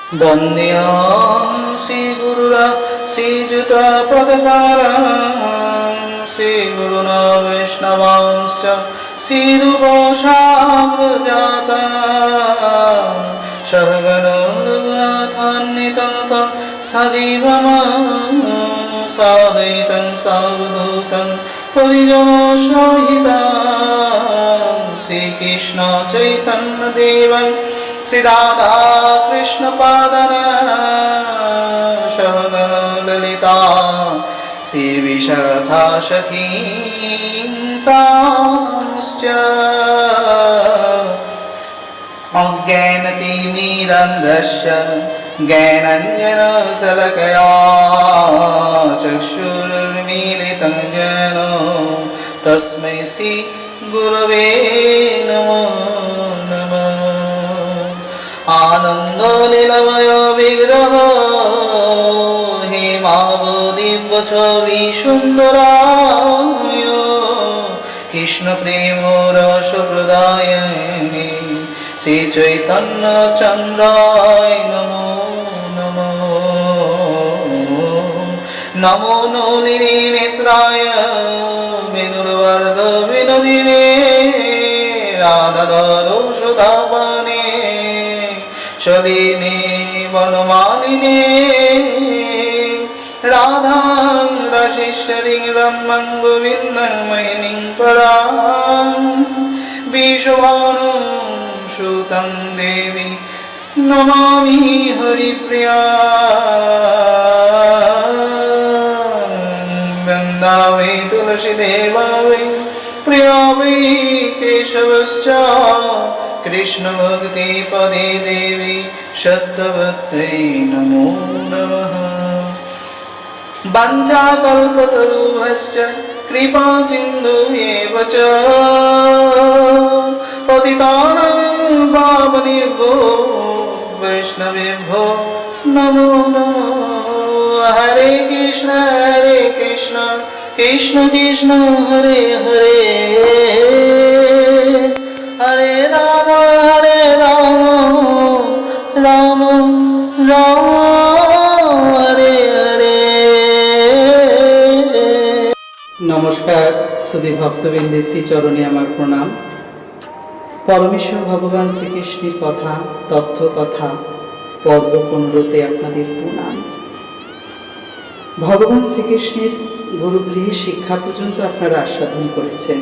वन्द्यां श्रीगुरुरा श्रीयुतपदकारा श्रीगुरुना वैष्णवांश्च श्रीरूपसाग्रजाता सहगण रघुनाथान्विता सजीवम् साद्वैतं सावधूतं परिजनसहितं श्रीकृष्ण चैतन्य देवं श्री राधा कृष्ण पादन सहगण ललिता श्री विशाखा सखींश्च अज्ञानतिमिरान्धस्य ज्ञानाञ्जनशलाकया चक्षुरुन्मीलितं येन तस्मै श्री गुरवे नमो नमः। आनन्दनिलमय विग्रह हेमावदिव्यछवि सुन्दराय कृष्ण प्रेम रस प्रदायिने श्री चैतन्य चन्द्राय नमो नमः। नमो नलिनी नेत्राय वेणुर्वरद विनोदिने राधाधरो सुधापाने शलिने वनमालिने राधा रसिश्वरीं रम्यं गोविन्दं मोहिनीं परां विश्वभानुं सुतं देवी नमामि हरिप्रियां। वृन्दावै तुलसीदेवा वै प्रिया वै केशवश्च कृष्ण भक्ति पदे देवी सत्यवत्यै नमो नमः। वाञ्छाकल्पतरुभ्यश्च कृपा सिन्धुभ्येव च पतितानां पावनेभ्यो वैष्णवेभ्यो नमो नमः। हरे कृष्ण कृष्ण कृष्ण हरे हरे हरे राम राम राम हरे हरे। नमस्कार सुधी भक्तबिंदे श्री चरणे आमार प्रणाम। परमेश्वर भगवान श्रीकृष्णेर कथा तथ्य कथा पर्व 15 आपनादेर प्रणाम। भगवान श्रीकृष्णेर गुरुगृहे शिक्षा पर्यन्त आपनारा आस्वादन करेছেন।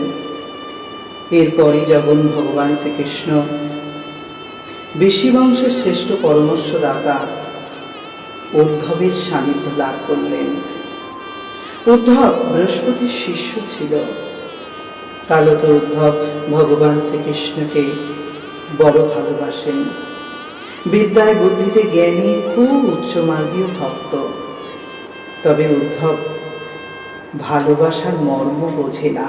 एरपरই যখন भगवान श्रीकृष्ण ঋষি বংশের শ্রেষ্ঠ পরামর্শদাতা উদ্ধবের সান্নিধ্য লাভ করলেন। উদ্ধব বৃহস্পতির শিষ্য ছিল। কালত উদ্ধব ভগবান শ্রীকৃষ্ণকে বড় ভালোবাসেন। বিদ্যায় বুদ্ধিতে জ্ঞানী, খুব উচ্চমার্গীয় ভক্ত। তবে উদ্ধব ভালোবাসার মর্ম বোঝে না।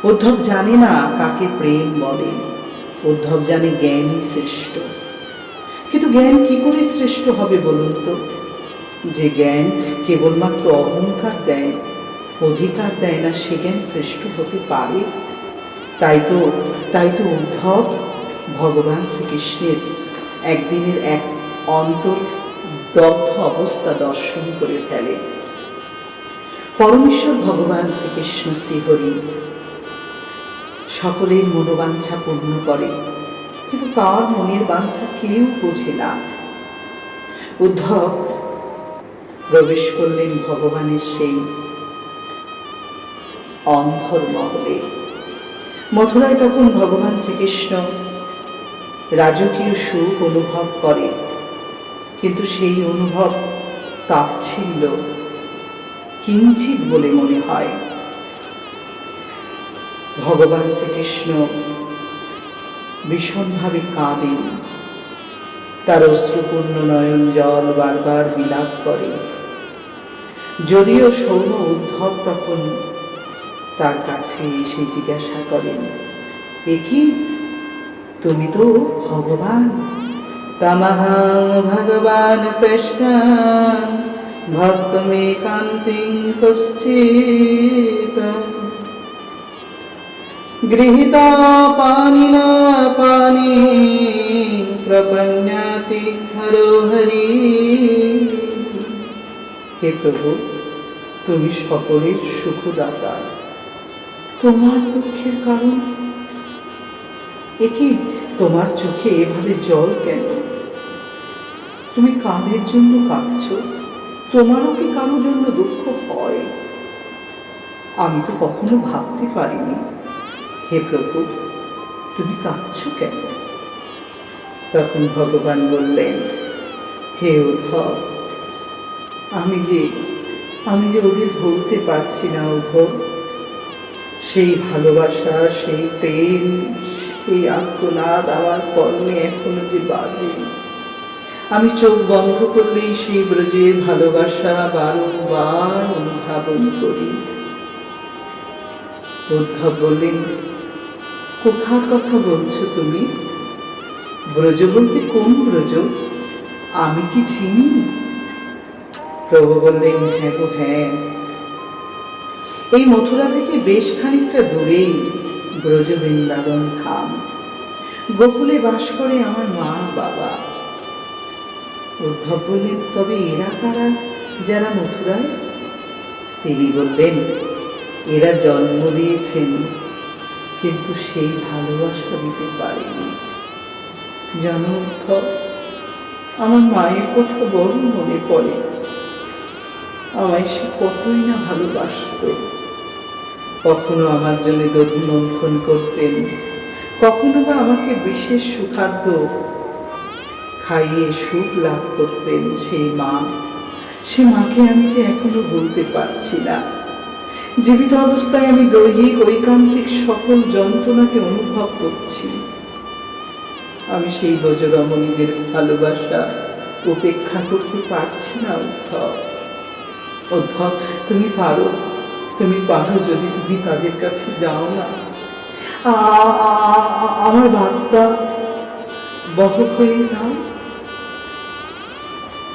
উদ্ধব জানে না কাকে প্রেম বলে। উদ্ধব জানে জ্ঞানই শ্রেষ্ঠ। কিন্তু জ্ঞান কি করে শ্রেষ্ঠ হবে বলুন তো? যে জ্ঞান কেবলমাত্র অহংকার দেয়, অধিকার দেয় না, সে জ্ঞান শ্রেষ্ঠ হতে পারে? তাই তো উদ্ধব ভগবান শ্রীকৃষ্ণের একদিনের এক অন্তর্দগ্ধ অবস্থা দর্শন করে ফেলে। পরমেশ্বর ভগবান শ্রীকৃষ্ণ শ্রীহরি সকলের মনোবাঞ্ছা পূর্ণ করে, কিন্তু তার মনের বাঞ্ছা কেউ বোঝে না। উদ্ধব প্রবেশ করলেন ভগবানের সেই অন্ধর মহলে। মথুরায় তখন ভগবান শ্রীকৃষ্ণ রাজকীয় সুখ অনুভব করে, কিন্তু সেই অনুভব তাচ্ছিল্য কিঞ্চিত বলে মনে হয়। ভগবান শ্রীকৃষ্ণ ভীষণভাবে কাঁদেন। তার অশ্রুপূর্ণ নয়ন জল বারবার বিলাপ করে। যদিও সৌম্য উদ্ধব তখন তার কাছে এসে জিজ্ঞাসা করেন, এ কি, তুমি তো ভগবান? তমহং ভগবান কৃষ্ণ ভক্তমেকান্তিং কশ্চিৎ गृहीता पाणिना पाणि प्रपन्याति হরি। হে প্রভু, তুমি সকলের সুখদাতা, তোমার দুঃখের কারণ একি? তোমার চোখে এভাবে জল কেন? তুমি কাদের জন্য কাঁদছ? তোমারও কি কারোর জন্য দুঃখ হয়? আমি তো কখনো ভাবতে পারিনি। হে প্রভু, তুমি কাঁদছ কেন? তখন ভগবান বললেন, হে উদ্ধব, আমি যে ওদের ভুলতে পারছি না উদ্ধব। সেই ভালোবাসা, সেই প্রেম, সেই আত্মনাদ আমার কর্মে এখনো যে বাজে। আমি চোখ বন্ধ করলেই সেই ব্রজের ভালোবাসা বারংবার অনুধাবন করি। উদ্ধব বললেন, কোথার কথা বলছো তুমি? ব্রজ বলতে কোন ব্রজ? আমি কি চিনি? প্রভু বললেন, হ্যাঁ গো হ্যাঁ, এই মথুরা থেকে বেশ খানিকটা দূরেই ব্রজ বৃন্দাবন ধাম। গোকুলে বাস করে আমার মা বাবা। উদ্ধব বললেন, তবে এরা কারা যারা মথুরায়? তিনি বললেন, এরা জন্ম দিয়েছেন, কিন্তু সেই ভালোবাসা দিতে পারেনি। জানো উদ্ধব, আমার মায়ের কথা বড় মনে পড়ে। আমায় সে কতই না ভালোবাসত। কখনো আমার জন্য দধি মন্থন করতেন, কখনো বা আমাকে বিশেষ সুখাদ্য খাইয়ে সুখ লাভ করতেন সেই মা। সে মাকে আমি যে এখনো ভুলতে পারছি না। জীবিত অবস্থায় আমি দৈহিক ঐকান্তিক সকল যন্ত্রণাকে অনুভব করছি। আমি সেই ব্রজরমণীদের ভালোবাসা উপেক্ষা করতে পারছি না উদ্ধব। উদ্ধব, তুমি পারো যদি তুমি তাদের কাছে যাও না। আমার বার্তা বহক হয়ে যাও।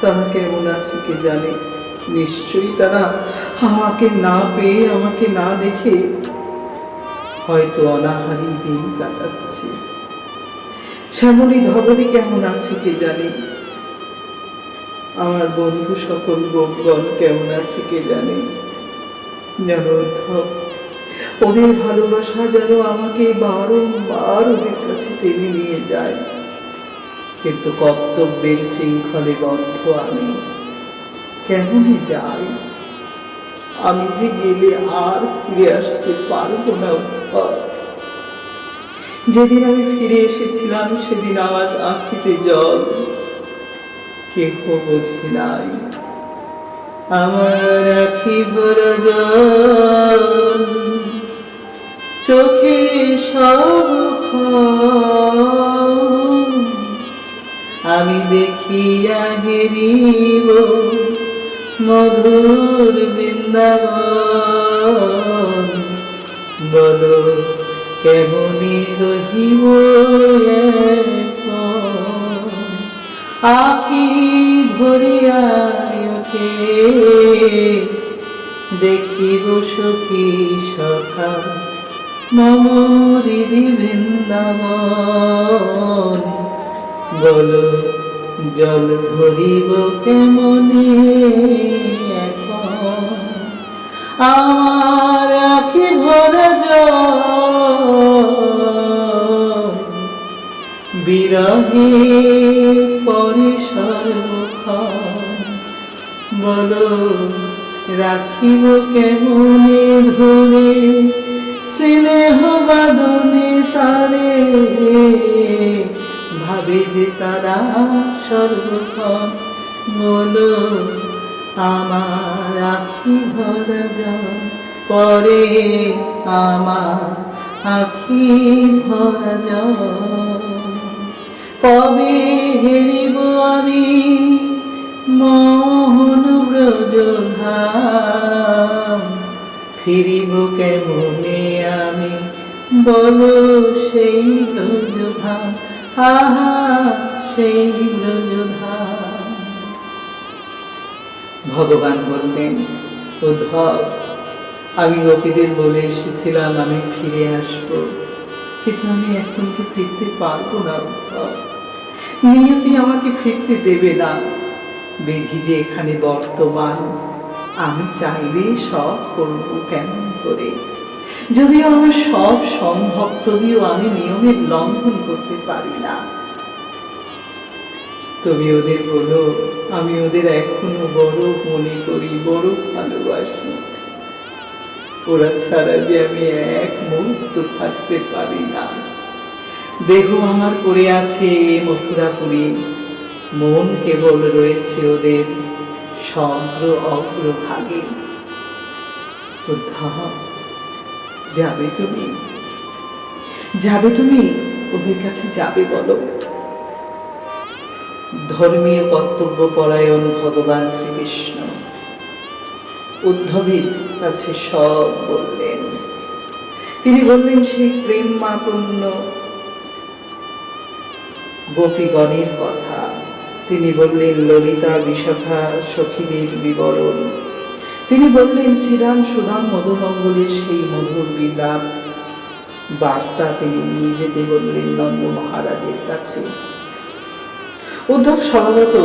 তারা কেমন আছে কে জানে? নিশ্চয়ই তারা আমাকে না পেয়ে, আমাকে না দেখে হয়তো অনাহারী দিন কাটাচ্ছে। শ্যামলী ধবলী কেমন আছে কে জানে? আমার বন্ধু সকল গোপগণ কেমন আছে কে জানে? যেন উদ্ধব, ওদের ভালোবাসা যেন আমাকে বারংবার ওদের কাছে টেনে নিয়ে যায়, কিন্তু কর্তব্যের শৃঙ্খলে বদ্ধ আমি কেমনে যাই? আমি যে গেলে আর ফিরে আসতে পারবো না উদ্ধব। যেদিন আমি ফিরে এসেছিলাম সেদিন আমার আঁখিতে জল, কেহ বোঝে নাই। আমার আখি ভরা জল, চোখে সব ক্ষয়। আমি দেখিয়া হেরিব মধুর বৃন্দাবন। বলো কেমনি রহিব এখন? আখি ভরিয়ায় ওঠে দেখিব সখী সখা মম হৃদি বৃন্দাবন। বলো জল ধরিব কেমনে এখন? আমার আখি ভরা জল, বিরহে পরে সর্বক্ষণ। বলো রাখিব কেমনে ধরে স্নেহ বাদনে তারে? ভাবে যে তারা সর্বক্ষণ। বলো আমার আখি ভরা জল, পরে আমার আখি ভরা জল। কবে হেরিব আমি মোহন ব্রজধাম? ফিরিব কেমনে আমি বলো সেই ব্রজধাম? আহা সেই ব্রজধাম। ভগবান বললেন, উদ্ধব, আমি গোপীদের বলে এসেছিলাম আমি ফিরে আসব, কিন্তু আমি এখন যে ফিরতে পারবো না উদ্ধব। নিয়তি আমাকে ফিরতে দেবে না। বিধি যে এখানে বর্তমান, আমি চাইলে সব করব কেমন করে? যদিও আমার সব সম্ভব, তদিও আমি নিয়মের লঙ্ঘন করতে পারি না। তুমি ওদের বলো, আমি ওদের এখনো বড় মনে করি, বড় ভালোবাসি। ওরা ছাড়া যে আমি এক মুহূর্ত থাকতে পারি না। দেহ আমার পড়ে আছে মথুরাপুরী, মন কেবল রয়েছে ওদের সমগ্র অগ্রভাগে। উদ্ধব, যাবে তুমি? যাবে তুমি? ওদের কাছে যাবে বলো। ধর্মীয় কর্তব্য পরায়ণ ভগবান শ্রীকৃষ্ণ উদ্ধবের কাছে সব বললেন। তিনি বললেন সেই প্রেম মাতন্য গোপীগণের কথা। তিনি বললেন ললিতা বিশাখা সখীদের বিবরণ। তিনি বললেন শ্রীরাম সুদাম মধুমঙ্গলের সেই মধুর বিলাপ বার্তা তিনি নিয়ে যেতে বললেন নন্দ মহারাজের কাছে। উদ্ধব স্বভাবত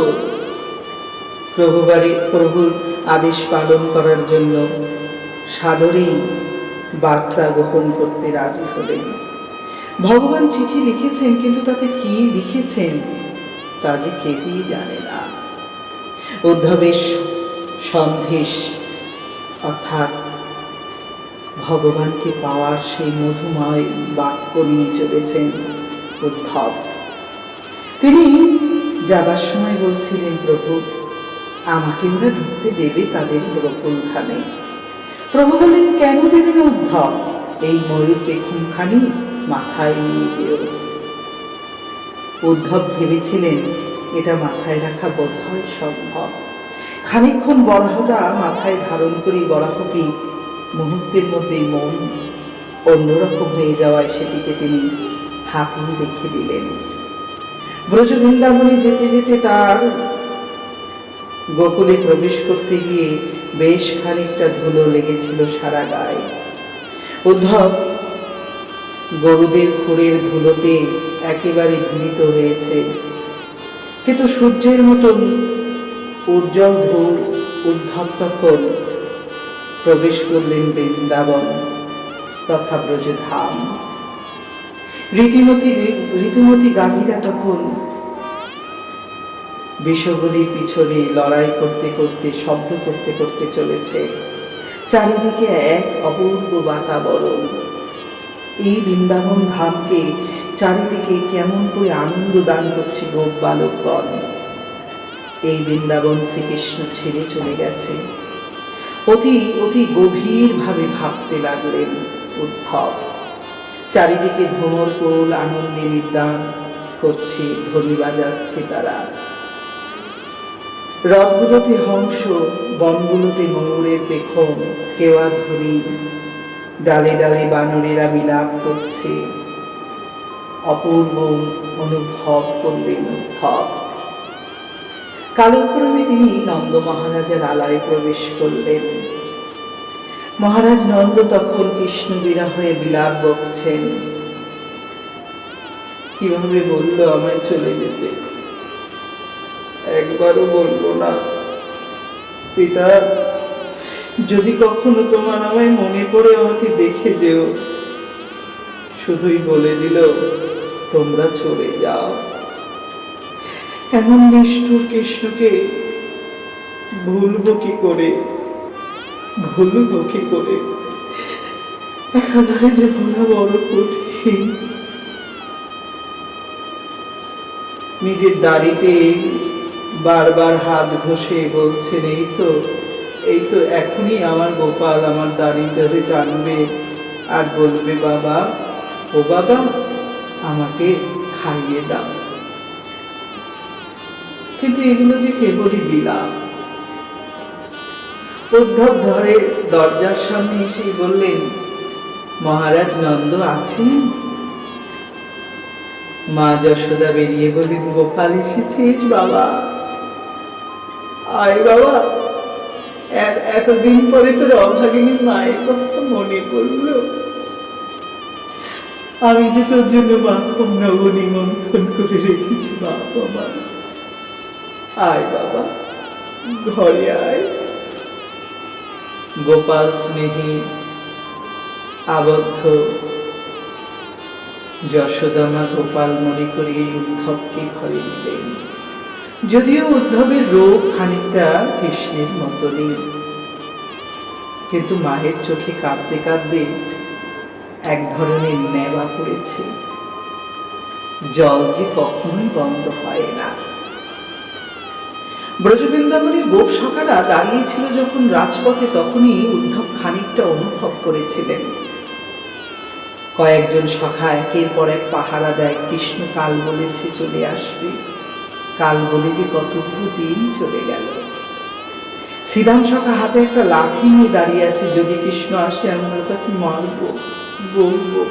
প্রভুর আদেশ পালন করার জন্য সাদরেই বার্তা গ্রহণ করতে রাজি হলেন। ভগবান চিঠি লিখেছেন, কিন্তু তাতে কি লিখেছেন তা যে কেউই জানে না। উদ্ধবের সন্দেশ অর্থাৎ ভগবানকে পাওয়ার সেই মধুময় বাক্য নিয়ে চলেছেন উদ্ধব। তিনি যাবার সময় বলছিলেন, প্রভু আমাকে ওরা ঢুকতে দেবে তাদের গোকুল ধামে? প্রভু বললেন, কেন দেবে না উদ্ধব? এই ময়ূর পেখমখানি মাথায় নিয়ে যেও। উদ্ধব ভেবেছিলেন এটা মাথায় রাখা বোধহয় সম্ভব। খানিকক্ষণ বরাহটা মাথায় ধারণ করি বরাহটি মুহূর্তের মধ্যেই মন অন্যরকম হয়ে যাওয়ায় সেটিকে তিনি হাতেই রেখে দিলেন। ব্রজ বৃন্দাবনে যেতে যেতে তার গোকুলে প্রবেশ করতে গিয়ে বেশ খানিকটা ধুলো লেগেছিল সারা গায়ে। উদ্ধব গরুদের খুরের ধুলোতে একেবারে ধূলিত হয়েছে, কিন্তু সূর্যের মতন উজ্জ্বল ধূল। উদ্ধব তখন প্রবেশ করলেন বৃন্দাবন তথা ব্রজধাম। ঋতুমতী গাভীরা তখন বিষগুলির পিছনে লড়াই করতে করতে শব্দ করতে করতে চলেছে। চারিদিকে এক অপূর্ব বাতাবরণ। এই বৃন্দাবন ধামকে চারিদিকে কেমন করে আনন্দ দান করছে গোপ বালকগণ। এই বৃন্দাবন শ্রীকৃষ্ণ ছেড়ে চলে গেছে। অতি অতি গভীরভাবে ভাবতে লাগলেন উদ্ধব। চারিদিকে ভ্রমর কোল আনন্দে নিদান করছে, ধ্বনি বাজাচ্ছে তারা। রথগুলোতে হংস, বনগুলোতে ময়ূরের পেখম, কেওয়া ধ্বনি, ডালে ডালে বানরেরা বিলাপ করছে। অপূর্ব অনুভব করলেন উদ্ধব। কালক্রমে তিনি নন্দ মহারাজের আলয়ে প্রবেশ করলেন। মহারাজ নন্দ তখন কৃষ্ণ বিরহে বিলাপ বকছেন। কিভাবে বলল আমায় চলে যেতে? একবারও বলল না, পিতা যদি কখনো তোমার আমায় মনে পড়ে আমাকে দেখে যেও। শুধুই বলে দিল তোমরা চলে যাও। এমন নিষ্ঠুর কৃষ্ণকে ভুলবো কি করে? একাধারে যে ভোলা বড় কঠিন। নিজের দাড়িতে বারবার হাত ঘষে বলছেন, এই তো এখনই আমার গোপাল আমার দাড়ি ধরে টানবে আর বলবে, বাবা ও বাবা আমাকে খাইয়ে দাও। কিন্তু এগুলো যে কেবলই বিলাপ। উদ্ধব ধরে দরজার সামনে এসেই বললেন, মহারাজ নন্দ আছেন? মা যশোদা বেরিয়ে বললেন, গোপাল এসেছিস বাবা, আয় বাবা। এতদিন পরে তোর অভাগিনী মায়ের কথা মনে পড়ল। আমি যে তোর জন্য মাখন নবনী মন্থন করে রেখেছি বাপ আমার। আয় বাবা, ঘরে আয়। গোপাল স্নেহে আবদ্ধ যশোদামা গোপাল মনে করিয়ে উদ্ধবকে ঘরে নিলেন। যদিও উদ্ধবের রূপ খানিকটা কৃষ্ণের মতনই, কিন্তু মায়ের চোখে কাঁদতে কাঁদতে এক ধরনের নেবা পড়েছে। জল যে কখনোই বন্ধ হয় না। ব্রজবৃন্দাবনের গোপ সখারা দাঁড়িয়েছিল যখন রাজপথে, তখনই উদ্ধব খানিকটা অনুভব করেছিলেন। কয়েকজন সখা একের পর এক পাহারা দেয়। কৃষ্ণ কাল বলেছে চলে আসবে, কাল বলে যে কতগুলো দিন চলে গেল। শ্রীরাম সখা হাতে একটা লাঠি নিয়ে দাঁড়িয়ে আছে, যদি কৃষ্ণ আসে আমরা তাকে মারব, বলবো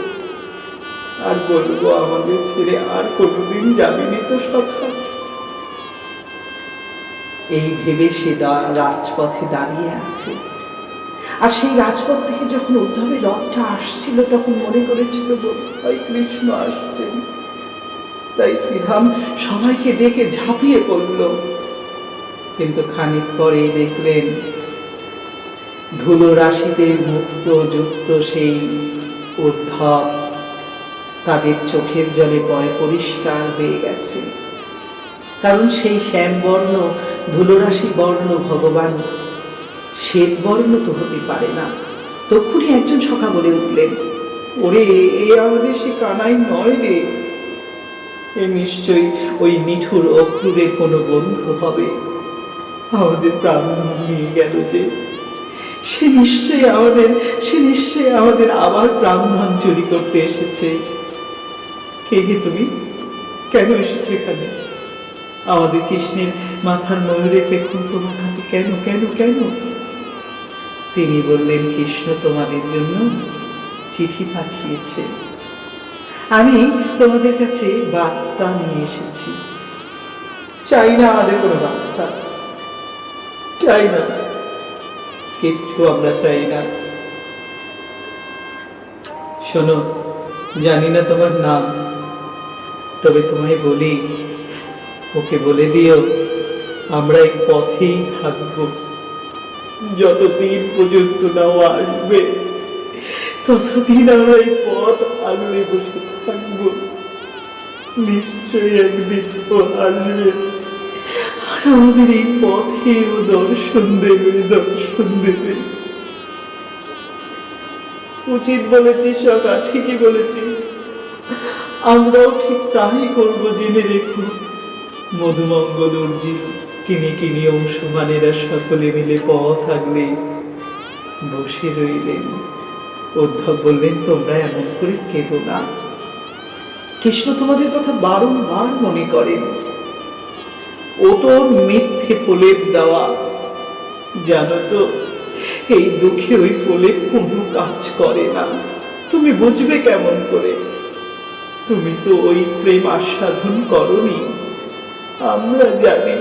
আর বলবো আমাদের ছেড়ে আর কোনোদিন যাবিনি তো সখা। এই ভেবে সে রাজপথে দাঁড়িয়ে আছে। আর সেই রাজপথ থেকে যখন উদ্ধবের রথটা আসছিল তখন মনে করেছিল বোধহয় কৃষ্ণ আসছেন। তাই শ্রীরাম সবাইকে ডেকে ঝাঁপিয়ে পড়ল। কিন্তু খানিক পরেই দেখলেন ধুলো রাশিতে মুক্ত যুক্ত সেই উদ্ধব তাদের চোখের জলে পরে পরিষ্কার হয়ে গেছে। কারণ সেই শ্যামবর্ণ ধুলোরাশি বর্ণ ভগবান শ্বেত বর্ণ তো হতে পারে না। তক্ষুনি একজন সখা বলে উঠলেন, ওরে এ আমাদের সে কানাই নয় রে, এ নিশ্চয়ই ওই নিঠুর অক্রূরের কোনো বন্ধু হবে। আমাদের প্রাণধন নিয়ে গেল যে, সে নিশ্চয়ই আমাদের আবার প্রাণধন চুরি করতে এসেছে। কে হে তুমি? কেন এসেছো এখানে? আমাদের কৃষ্ণের মাথার ময়ূরের পেখন্ত মাথাতে কেন কেন কেন? তিনি বললেন, কৃষ্ণ তোমাদের জন্য চিঠি পাঠিয়েছে, আমি তোমাদের কাছে বার্তা নিয়ে এসেছি। চাই না আমাদের কোনো বার্তা, চাই না, কিচ্ছু আমরা চাই না। শোনো, জানি না তোমার নাম, তবে তোমায় বলি, ওকে বলে দিও আমরা এই পথেই থাকবো। যতদিন পর্যন্ত না ও আসবে ততদিন আমরা এই পথ আগলে বসে থাকবো। নিশ্চয়ই একদিন ও আসবে আর আমাদের এই পথে ও দর্শন দেবে। উচিত বলেছিস সখা, ঠিকই বলেছিস। আমরাও ঠিক তাই করবো, জেনে রেখো। মধুমঙ্গল অর্জিত কিনি অংশমানেরা সকলে মিলে পথ আগলে বসে রইলেন। উদ্ধব বললেন, তোমরা এমন করে কেঁদো না, কৃষ্ণ তোমাদের কথা বারংবার মনে করেন। ও তো মিথ্যে প্রলেপ দেওয়া, জানো তো এই দুঃখে ওই প্রলেপ কোনো কাজ করে না। তুমি বুঝবে কেমন করে? তুমি তো ওই প্রেম আস্বাদন করনি। আমরা জানি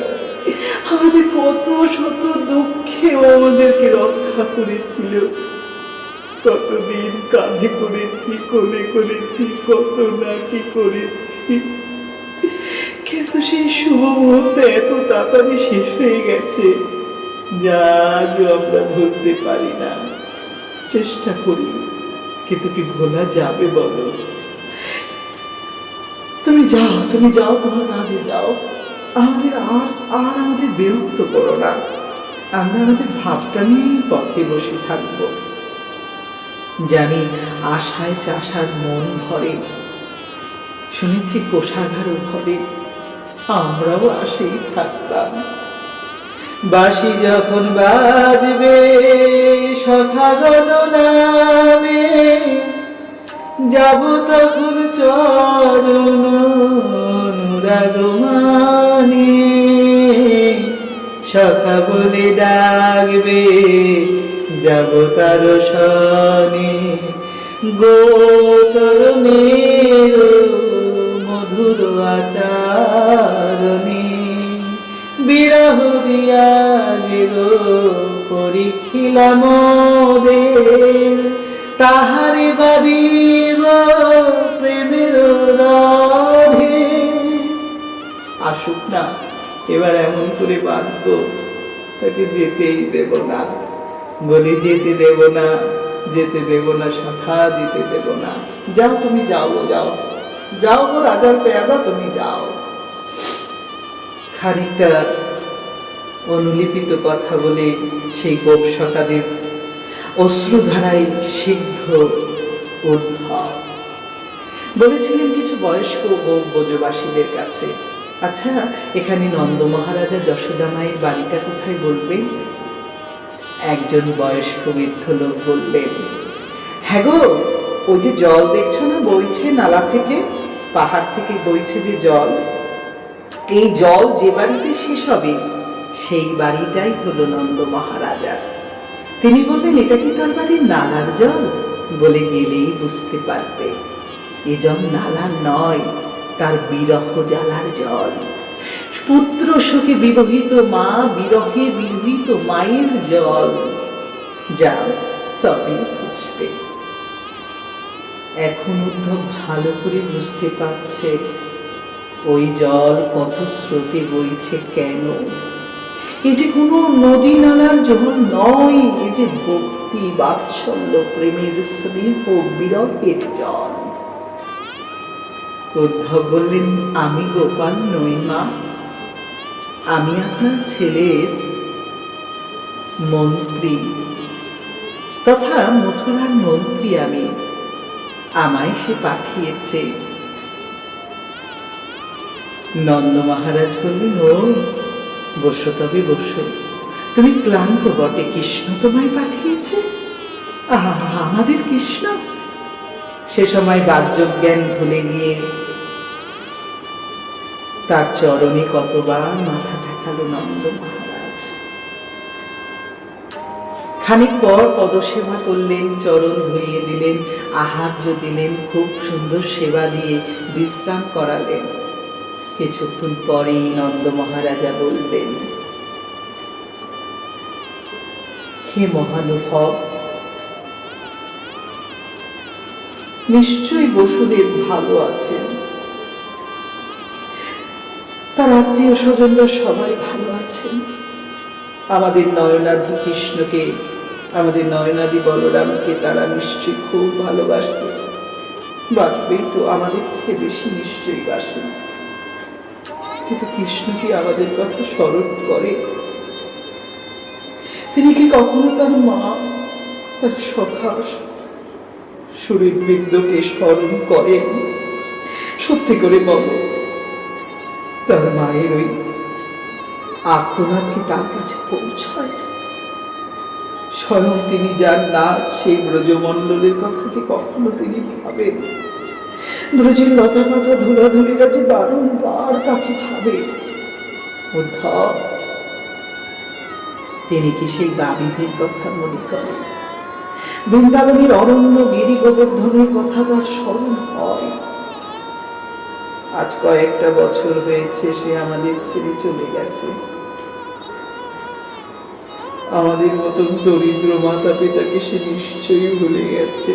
আমাদের কত শত দুঃখে ও আমাদেরকে রক্ষা করেছিল, কতদিন কাঁধে করেছি, কোলে করেছি, কত না কি করেছি। কিন্তু সেই শুভ মুহূর্তে এত তাড়াতাড়ি শেষ হয়ে গেছে, যা আজও আমরা ভুলতে পারি না। চেষ্টা করি, কিন্তু কি ভোলা যাবে বলো? তুমি যাও, তোমার কাজে যাও। আমাদের বিরক্ত করো না। আমরা আমাদের ভাবটা নিয়েই পথে বসে থাকব। জানি আশায় চাষার মন ভরে, শুনেছি কোষাগার ভরে, আমরাও আশেই থাকতাম। বাঁশি যখন বাজবে সখাগণ নামে, যাব তখন চরণ অনুরাগ মানে। সখা বলে ডাকবে, যাব তার শনে। গোচরণের মধুর আচারণে, বিরহ দিয়া যে গো পরীক্ষিলাম মোদের। তাহারে বাড়িব প্রেমের রাধে। আসুক না, এবার এমন করে বাঁধবো তাকে যেতেই দেব না। বলি যেতে দেব না, যেতে দেব না সখা, যেতে দেব না। যাও তুমি, যাও গো, যাও, যাও গো রাজার পেয়াদা, তুমি যাও। খানিকটা অনুলিপিত কথা বলে সেই গোপ সখাদের অশ্রুধারায় সিদ্ধ উদ্ধব বলেছিলেন কিছু বয়স্ক গোপ ব্রজবাসীদের কাছে, আচ্ছা, এখানে নন্দ মহারাজা যশোদা মায়ের বাড়িটা কোথায় বলবেন? একজন বয়স্ক বৃদ্ধ লোক বললেন, হ্যাঁ গো, ওই যে জল দেখছো না বইছে নালা থেকে, পাহাড় থেকে বইছে যে জল, এই জল যে বাড়িতে শেষ হবে সেই বাড়িটাই হলো নন্দ মহারাজার। তিনি বললেন, এটা কি তার বাড়ির নালার জল? বলে, গেলেই বুঝতে পারবে, এ জল নালার নয়, তার বিরহ জ্বালার জল। পুত্র শোকে বিবহিত মা, বিরহে বিরহিত মায়ের জল। যাও, তবেই বুঝবে। এখন উদ্ধব ভালো করে বুঝতে পারছে ওই জল কত স্রোতে বইছে কেন। এ যে কোনো নদী নালার জল নয়, এ যে ভক্তি, বাৎসল্য, প্রেমের স্নেহ, বিরহের জল। উদ্ধব বললেন, আমি গোপাল নই মা, আমি আপনার ছেলের মন্ত্রী তথা মথুরার মন্ত্রী আমি, আমায় সে পাঠিয়েছে। নন্দ মহারাজ বললেন, ও বসো, তবে বসো, তুমি ক্লান্ত বটে, কৃষ্ণ তোমায় পাঠিয়েছে? আমাদের কৃষ্ণ? সে সময় বাহ্যজ্ঞান ভুলে গিয়ে তার চরণে কতবার মাথা ঠেকালো নন্দ মহারাজ। খানিক পর পদসেবা করলেন, চরণ ধুইয়ে দিলেন, আহার্য দিলেন, খুব সুন্দর সেবা দিয়ে বিশ্রাম করালেন। কিছুক্ষণ পরেই নন্দ মহারাজা বললেন, হে মহানুভব, নিশ্চয়ই বসুদেব ভালো আছেন, তার আত্মীয় স্বজনরা সবাই ভালো আছেন। আমাদের নয়নাধি কৃষ্ণকে, আমাদের নয়নাধি বলরামকে তারা নিশ্চয়ই খুব ভালোবাসবে, বাসবেই তো, আমাদের থেকে বেশি নিশ্চয়ই বাসে। কিন্তু কৃষ্ণ কি আমাদের কথা স্মরণ করে? তিনি কি কখনো তার মা, তার সখা সুহৃদবৃন্দকে স্মরণ করেন? সত্যি করে বলো, তার মায়ের ওই আর্তনাদ কি তার কাছে পৌঁছায়? স্বয়ং তিনি যার নাচ, সেই ব্রজমণ্ডলের কথা কি কখনো তিনি ভাবেন? ব্রজের লতা পাতা ধুলাধুলিরা যে বারংবার তাকে ভাবে। উদ্ধব, তিনি কি সেই গাবিদের কথা মনে করেন? বৃন্দাবনের অরণ্য গিরি গোবর্ধনের কথা তার স্মরণ হয়? আজ কয়েকটা বছর হয়েছে সে আমাদের ছেড়ে চলে গেছে। আমাদের মতন দরিদ্র মাতা পিতাকে সে নিশ্চয়ই ভুলে গেছে।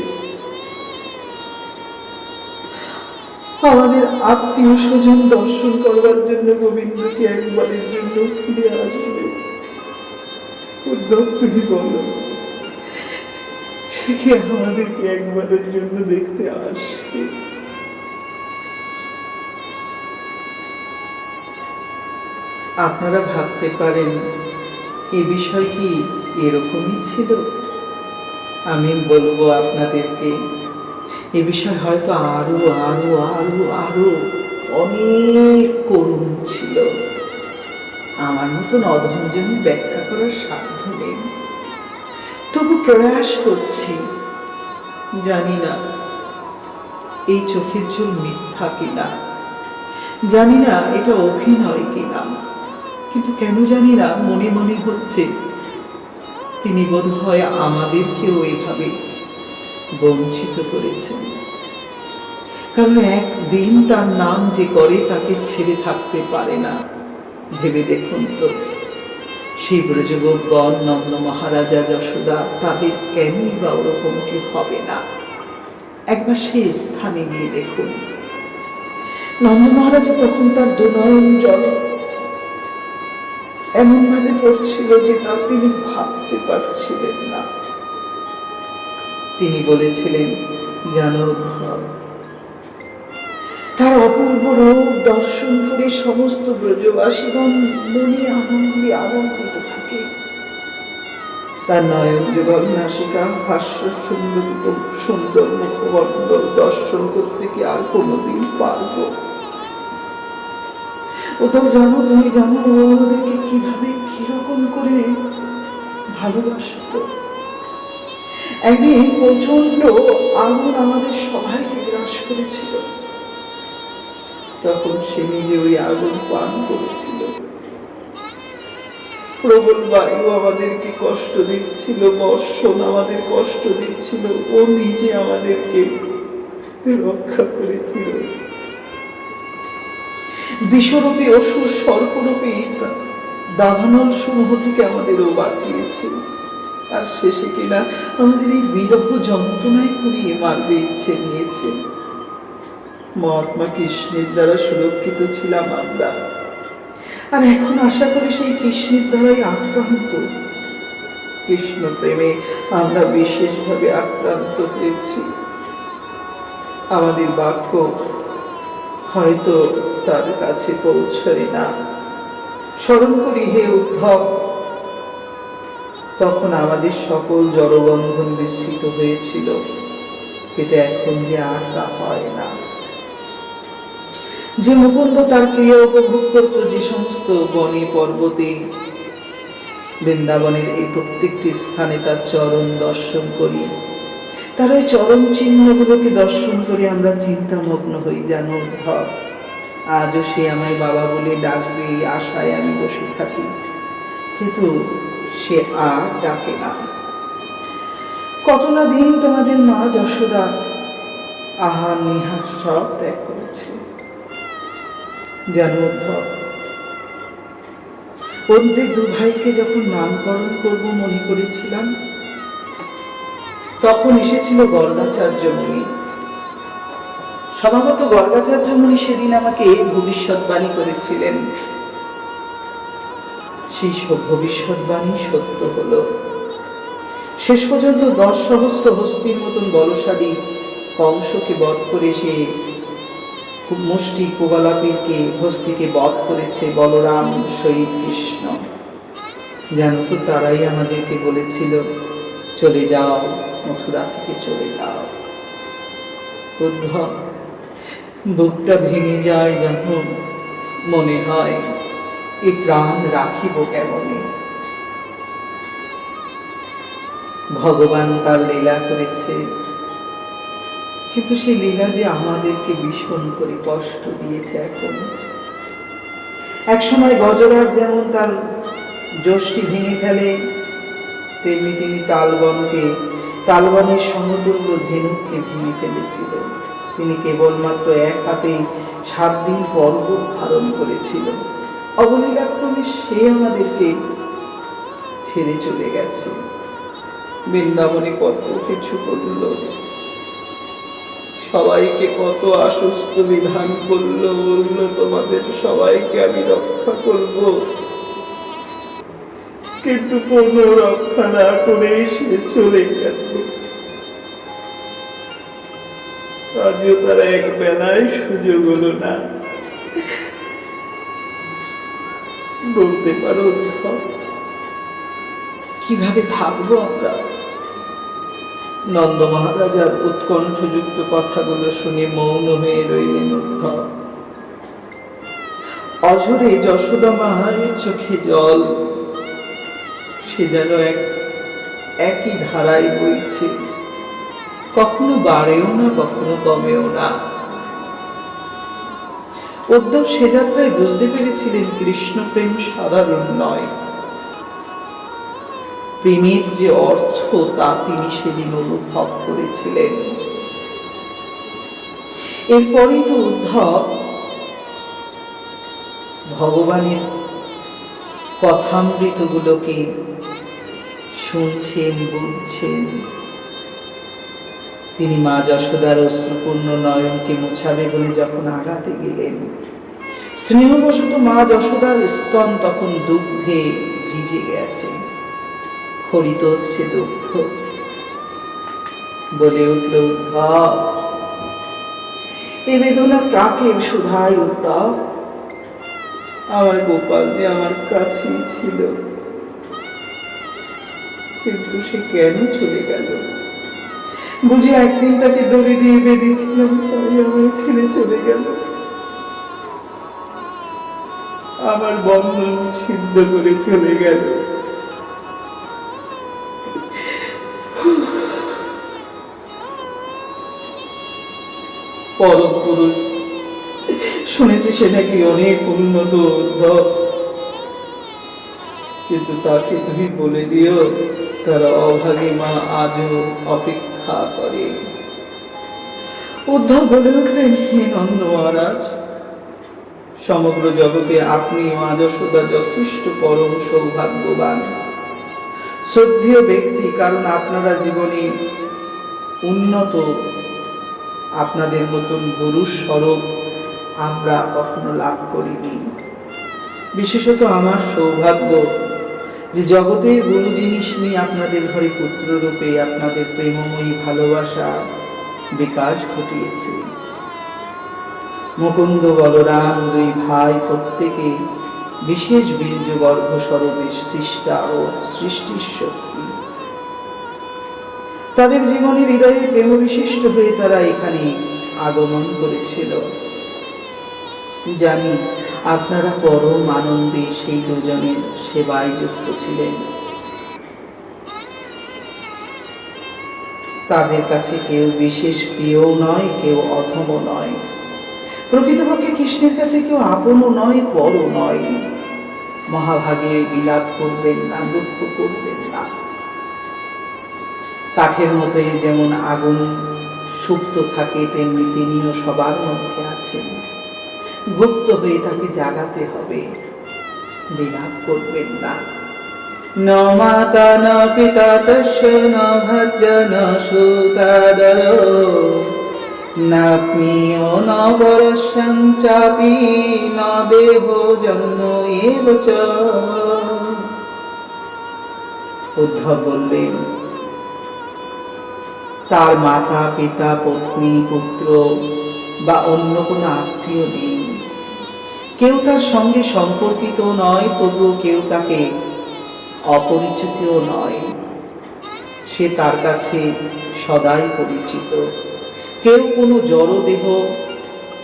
আমাদের আত্মীয় স্বজন দর্শন করবার জন্য গোবিন্দকে একবারের জন্য ফিরে আসবে। উদ্ধব, তুমি বলো, সে কি আমাদেরকে একবারের জন্য দেখতে আসবে? আপনারা ভাবতে পারেন এ বিষয় কি এরকমই ছিল? আমি বলবো আপনাদেরকে, এ বিষয় হয়তো আরো আরো আরো আরো অনেক করুণ ছিল। আমার মতন অধমজনী ব্যাখ্যা করার সাধ্য নেই, তবু প্রয়াস করছি। জানি না এই চোখের জল মিথ্যা কিনা, জানি না এটা অভিনয় কিনা, কিন্তু কেন জানি না মনে মনে হচ্ছে তিনি বোধহয় আমাদেরকেও এভাবে বঞ্চিত করেছেন। কারণ একদিন তার নাম যে করে তাকে ছেড়ে থাকতে পারে না। ভেবে দেখুন তো, সেই ব্রজগোপগণ, নন্দ মহারাজা, যশোদা, তাদের কেনই বা ওরকমটি হবে না? একবার সেই স্থানে গিয়ে দেখুন। নন্দ মহারাজা তখন তার দুনয়ন জল এমনভাবে পড়ছিল যে তা তিনি ভাবতে পারছিলেন না। তিনি বলেছিলেন, জানো উদ্ধব, তার অপূর্ব রূপ দর্শন করে সমস্ত ব্রজবাসীগণ মনে আনন্দে আনন্দিত থাকে। তার নয়ন যুগল নাসিকা, হাস্য সুন্দর মুখমণ্ডল দর্শন করতে কি আর কোনোদিন পারব? ওটাও জানো, তুমি জানো ও আমাদেরকে কিভাবে কিরকম করে ভালোবাসত। একদিন প্রচন্ড আগুন আমাদের সবাইকে গ্রাস করেছিল, তখন সে নিজে ওই আগুন পান করেছিল। প্রবল বায়ু আমাদেরকে কষ্ট দিচ্ছিল, বর্ষণ আমাদের কষ্ট দিচ্ছিল, ও নিজে আমাদেরকে রক্ষা করেছিল। বিষরূপী অসুর সর্পরূপী দাবানল সমূহ থেকে আমাদেরও বাঁচিয়েছে। আর শেষে কিনা আমাদের এই বিরহ যন্ত্রণায় পুড়িয়ে মারবে ইচ্ছে নিয়েছে। মহাত্মা কৃষ্ণের দ্বারা সুরক্ষিত ছিলাম আমরা, আর এখন আশা করি সেই কৃষ্ণের দ্বারাই আক্রান্ত। কৃষ্ণ প্রেমে আমরা বিশেষভাবে আক্রান্ত হয়েছি। আমাদের বাক্য হয়তো তার কাছে পৌঁছয় না। স্মরণ করি হে উদ্ধব, তখন আমাদের সকল জড়বন্ধন বিস্তৃত হয়েছিল, কিন্তু এখন যে আর তা হয় না। যে মুকুন্দ তার ক্রিয়া উপভোগ করত যে সমস্ত বনে পর্বতে, বৃন্দাবনের এই প্রত্যেকটি স্থানে তার চরণ দর্শন করি, তার ওই চরণ চিহ্নগুলোকে দর্শন করে আমরা চিন্তামগ্ন হই। জানো উদ্ধব, আজও সে আমায় বাবা বলে ডাকবে, এই আশায় আমি বসে থাকি, কিন্তু সে আর ডাকে না। কত না দিন তোমাদের মা যশোদা আহার নিহার সব ত্যাগ করেছে। জানো উদ্ধব, ওদের দু ভাইকে যখন নামকরণ করব মনে করেছিলাম, তখন এসেছিল গর্গাচার্য মুনি। স্বভাবত গর্গাচার্য মুনি সেদিন আমাকে ভবিষ্যৎবাণী করেছিলেন। সেই ভবিষ্যৎবাণী সত্য হলো। শেষ পর্যন্ত 10 সহস্র হস্তির মতন বলশালী কংসকে বধ করে সে মুষ্টি কোবালাপীরকে হস্তিকে বধ করেছে বলরাম শহীদ কৃষ্ণ। জানো তো, তারাই আমাদেরকে বলেছিল, চলে যাও, মথুরা থেকে চলে যাও। উদ্ধব, বুকটা ভেঙে যায়। জানো, মনে হয় এই প্রাণ রাখিব কেমনে। ভগবান তার লীলা করেছে, কিন্তু সেই লীলা যে আমাদেরকে ভীষণ করে কষ্ট দিয়েছে। এখন একসময় গজরাজ যেমন তার যষ্টি ভেঙে ফেলে, তেমনি তিনি তালবনের সমতুল্য ধেনুককে ভেঙে ফেলেছিল। তিনি কেবলমাত্র এক হাতে 7 দিন পর্বত ধারণ করেছিল। অবলীলাক্রমে সে আমাদেরকে ছেড়ে চলে গেছে। বৃন্দাবনে কত কিছু করল, সবাইকে কত আশ্বস্ত বিধান করল, বলল তোমাদের সবাইকে আমি রক্ষা করব, কিন্তু কোনো রক্ষা না করে সে চলে গেল। আজও তারা এক বেলায় সুযোগ হলো না। বলতে পারো উদ্ধব, কিভাবে থাকবো আমরা? নন্দ মহারাজার উৎকণ্ঠযুক্ত কথাগুলো শুনে মৌন হয়ে রইলেন উদ্ধব। অঝরে যশোদা মায়ের চোখে জল, সে যেন একই ধারায় বইছে, কখনো বাড়েও না, কখনো কমেও না। উদ্ধব সে যাত্রায় বুঝতে পেরেছিলেন কৃষ্ণ প্রেম সাধারণ নয়। প্রেমের যে অর্থ তা তিনি সেদিন অনুভব করেছিলেন। এরপরেই তো উদ্ধব ভগবানের কথামৃতগুলোকে শুনছেন, বুঝছেন। তিনি মা যশোদার অশ্রুপূর্ণ নয়নকে মোছাবে বলে যখন আঘাতে গেলেন, স্নেহবশত মা যশোদার স্তন তখন দুগ্ধে ভিজে গেছে, খরিত হচ্ছে দুগ্ধ। বলে উঠল, উদ্ধব, এ বেদনা কাকে শুধায় উদ্ধব? আমার গোপাল যে আমার কাছেই ছিল, কিন্তু সে কেন চলে গেল? বুঝি একদিন তাকে দড়ি দিয়ে বেঁধেছিলাম, তাই আমায় ছেড়ে চলে গেল। আমার বন্ধন ছিন্ন করে চলে গেল। পরম পুরুষ, শুনেছি সে নাকি অনেক উন্নত উদ্ধব, কিন্তু তাকে তুমি বলে দিও তার অভাগী মা আজও অপেক্ষা করে। উদ্ধব বলে উঠলেন, হে নন্দ মহারাজ, সমগ্র জগতে আপনি মা যশোদা যথেষ্ট পরম সৌভাগ্যবান, শ্রদ্ধেয় ব্যক্তি, কারণ আপনারা জীবনে উন্নত, আপনাদের মতন গুরু স্বরূপ আমরা কখনো লাভ করিনি। বিশেষত আমার সৌভাগ্য যে জগতের গুরু জিনিস নিয়ে আপনাদের ঘরে পুত্ররূপে আপনাদের প্রেমময়ী ভালোবাসা বিকাশ ঘটিয়েছে। মুকুন্দ বলরাম দুই ভাই প্রত্যেকে বিশেষ বীর্য গর্ভস্বরূপে সৃষ্টা ও সৃষ্টির শক্তি। তাদের জীবনের হৃদয়ে প্রেম বিশিষ্ট হয়ে তারা এখানে আগমন করেছিল। জানি আপনারা পরম আনন্দে সেই দুজনের সেবায় যুক্ত ছিলেন। তাদের কাছে কেউ বিশেষ প্রিয় নয়, কেউ অধম নয়। প্রকৃতপক্ষে কৃষ্ণের কাছে কেউ আপনও নয়, পরও নয়। মহাভাগে বিলাপ করবেন না, দুঃখ করবেন না। কাঠের মতোই যেমন আগুন সুপ্ত থাকে, তেমনি তিনিও সবার মধ্যে আছেন। গুপ্ত হয়ে তাকে জাগাতে হবে, বিলাপ করবেন না। ন মাতা ন পিতা তস্য ন ভজ্য ন সুতাদরো নাত্মীয় ন পরশ্চাপি ন দেহ জন্ম এব চ। উদ্ধব বললেন, তার মাতা পিতা পত্নী পুত্র বা অন্য কোনো আত্মীয় নেই, কেউ তার সঙ্গে সম্পর্কিত নয়, তবুও কেউ তাকে অপরিচিতও নয়। সে তার কাছে সদাই পরিচিত। কেউ কোনো জড়দেহ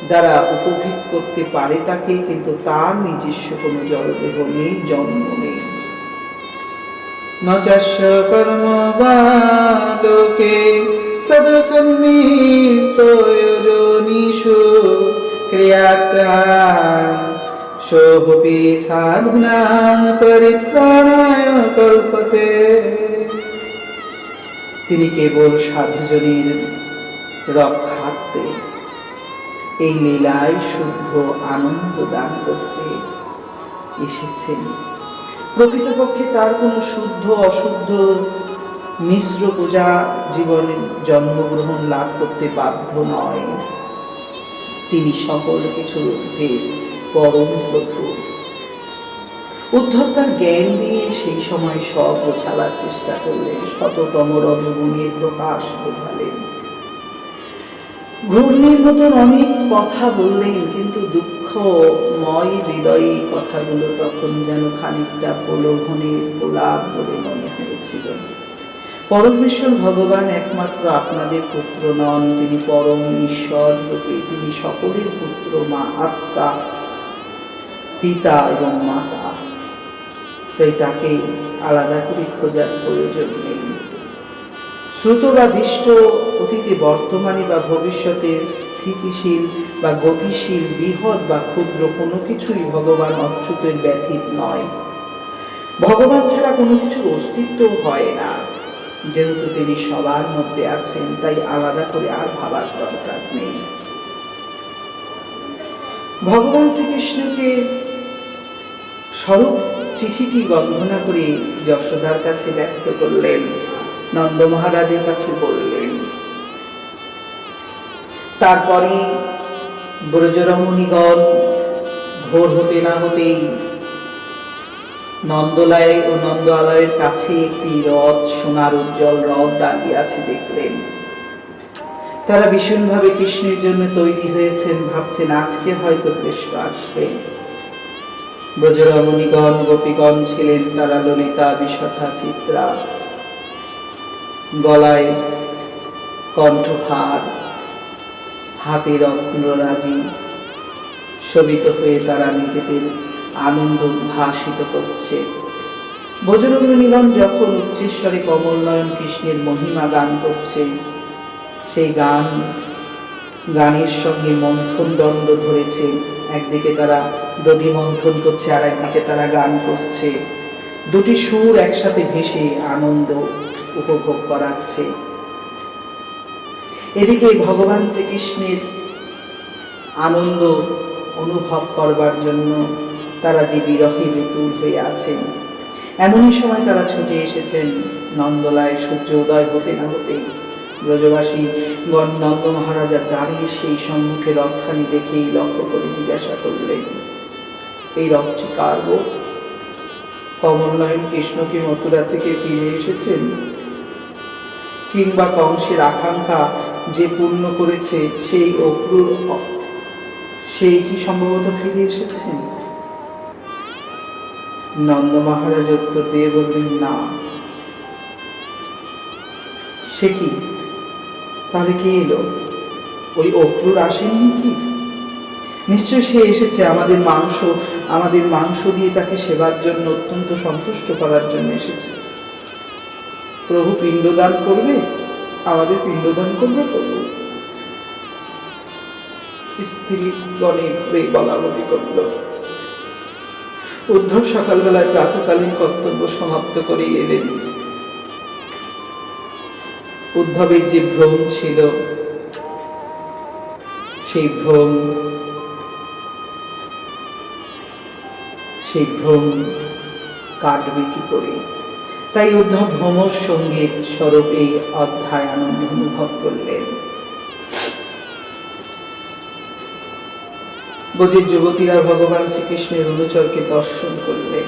দ্বারা উপভোগ করতে পারে তাকে, কিন্তু তার নিজস্ব কোনো জড়দেহ নেই, জন্ম নেই। ন চাস্য কর্ম বা লোকে সদসন্মিশ্রয়োজনিষু ক্রিয়াত্রাং সোহপি সাধুনাং পরিত্রাণায় কল্পতে। তিনি কেবল সাধুজনের রক্ষার্থে এই লীলায় শুদ্ধ আনন্দ দান করতে এসেছেন। প্রকৃতপক্ষে তার কোনো শুদ্ধ অশুদ্ধ মিশ্র পূজা জীবনে জন্মগ্রহণ লাভ করতে বাধ্য নয়। তিনি সকল কিছুতে পরম প্রভু। উদ্ধব তার জ্ঞান দিয়ে সেই সময় সব বোঝাবার চেষ্টা করলেন, শততম রজগুণের প্রকাশ বোঝালেন। ঘূর্ণির মতন অনেক কথা বললেন, কিন্তু দুঃখময় হৃদয়ে কথাগুলো তখন যেন খানিকটা প্রলোভনের প্রলাপ বলে মনে হয়েছিল। পরমেশ্বর ভগবান একমাত্র আপনাদের পুত্র নন, তিনি পরম ঈশ্বর রূপে। তিনি সকলের পুত্র, মা আত্মা, পিতা এবং মাতা। তাই তাকে আলাদা করে খোঁজার প্রয়োজন নেই। শ্রুত বা দৃষ্ট, অতীতে বর্তমানে বা ভবিষ্যতে স্থিতিশীল বা গতিশীল, বৃহৎ বা ক্ষুদ্র কোনো কিছুই ভগবান অচ্যুতের ব্যতীত নয়। ভগবান ছাড়া কোনো কিছুর অস্তিত্ব হয় না। যেহেতু তিনি সবার মধ্যে আছেন, তাই আলাদা করে আর ভাবার দরকার নেই। ভগবান শ্রীকৃষ্ণকে স্বরূপ চিঠিটি বন্ধনা করে যশোদার কাছে ব্যক্ত করলেন, নন্দ মহারাজের কাছে বললেন। তারপরে ব্রজরমণীগণ ভোর হতে না হতেই নন্দলায় ও নন্দ আলয়ের কাছে একটি রথ, সোনার উজ্জ্বল রথ দাঁড়িয়ে আছে দেখলেন। তারা ভীষণভাবে কৃষ্ণের জন্য তৈরি হয়েছেন, ভাবছেন আজকে হয়তো কৃষ্ণ আসবে। ব্রজরমণীগণ গোপীগণ ছিলেন, তারা ললিতা, বিশখা, চিত্রা, গলায় কণ্ঠহার, হাতে রত্নরাজি শোভিত হয়ে তারা নিজেদের আনন্দ উদ্ভাসিত করছে। ব্রজরমণীগণ যখন উচ্চেশ্বরে কমল নয়ন কৃষ্ণের মহিমা গান করছে, সেই গানের সঙ্গে মন্থন দণ্ড ধরেছে। একদিকে তারা দধি মন্থন করছে, আর একদিকে তারা গান করছে। দুটি সুর একসাথে ভেসে আনন্দ উপভোগ করাচ্ছে। এদিকে ভগবান শ্রীকৃষ্ণের আনন্দ অনুভব করবার জন্য তারা যে বিরহে বেতুল হয়ে আছেন, এমনই সময় তারা ছুটে এসেছেন নন্দলায়। সূর্য উদয় হতে না হতেই ব্রজবাসী গণ নন্দ মহারাজা দাঁড়িয়ে সেই সম্মুখে রথখানি দেখেই লক্ষ্য করে জিজ্ঞাসা করলেন, এই রথটি কার গো? কমলনয়ন কৃষ্ণ কি মথুরা থেকে ফিরে এসেছেন, কিংবা কংসের আকাঙ্ক্ষা যে পূর্ণ করেছে সেই অক্রূর সেই কি সম্ভবত ফিরে এসেছেন? নন্দ মহারাজ উত্তর দিয়ে বললেন, না। সে কি? তাহলে কে এলো? ওই অক্রূর আসেননি কি? নিশ্চয় সে এসেছে আমাদের মাংস দিয়ে তাকে সেবার জন্য, অত্যন্ত সন্তুষ্ট করার জন্য এসেছে। প্রভু পিণ্ডদান করবে, আমাদের পিণ্ডদান করবে প্রভু। স্ত্রীগণে বলা বলি করল। উদ্ধব সকালবেলায় প্রাতকালীন কর্তব্য সমাপ্ত করে এলেন। উদ্ধবের যে ভ্রম ছিল, সেই ভ্রম কাটবে কি করে? তাই উদ্ধব ভ্রমর সঙ্গীত স্বরূপ এই অধ্যায় আনন্দ অনুভব করলেন। ব্রজের যুবতীরা ভগবান শ্রীকৃষ্ণের অনুচরকে দর্শন করলেন,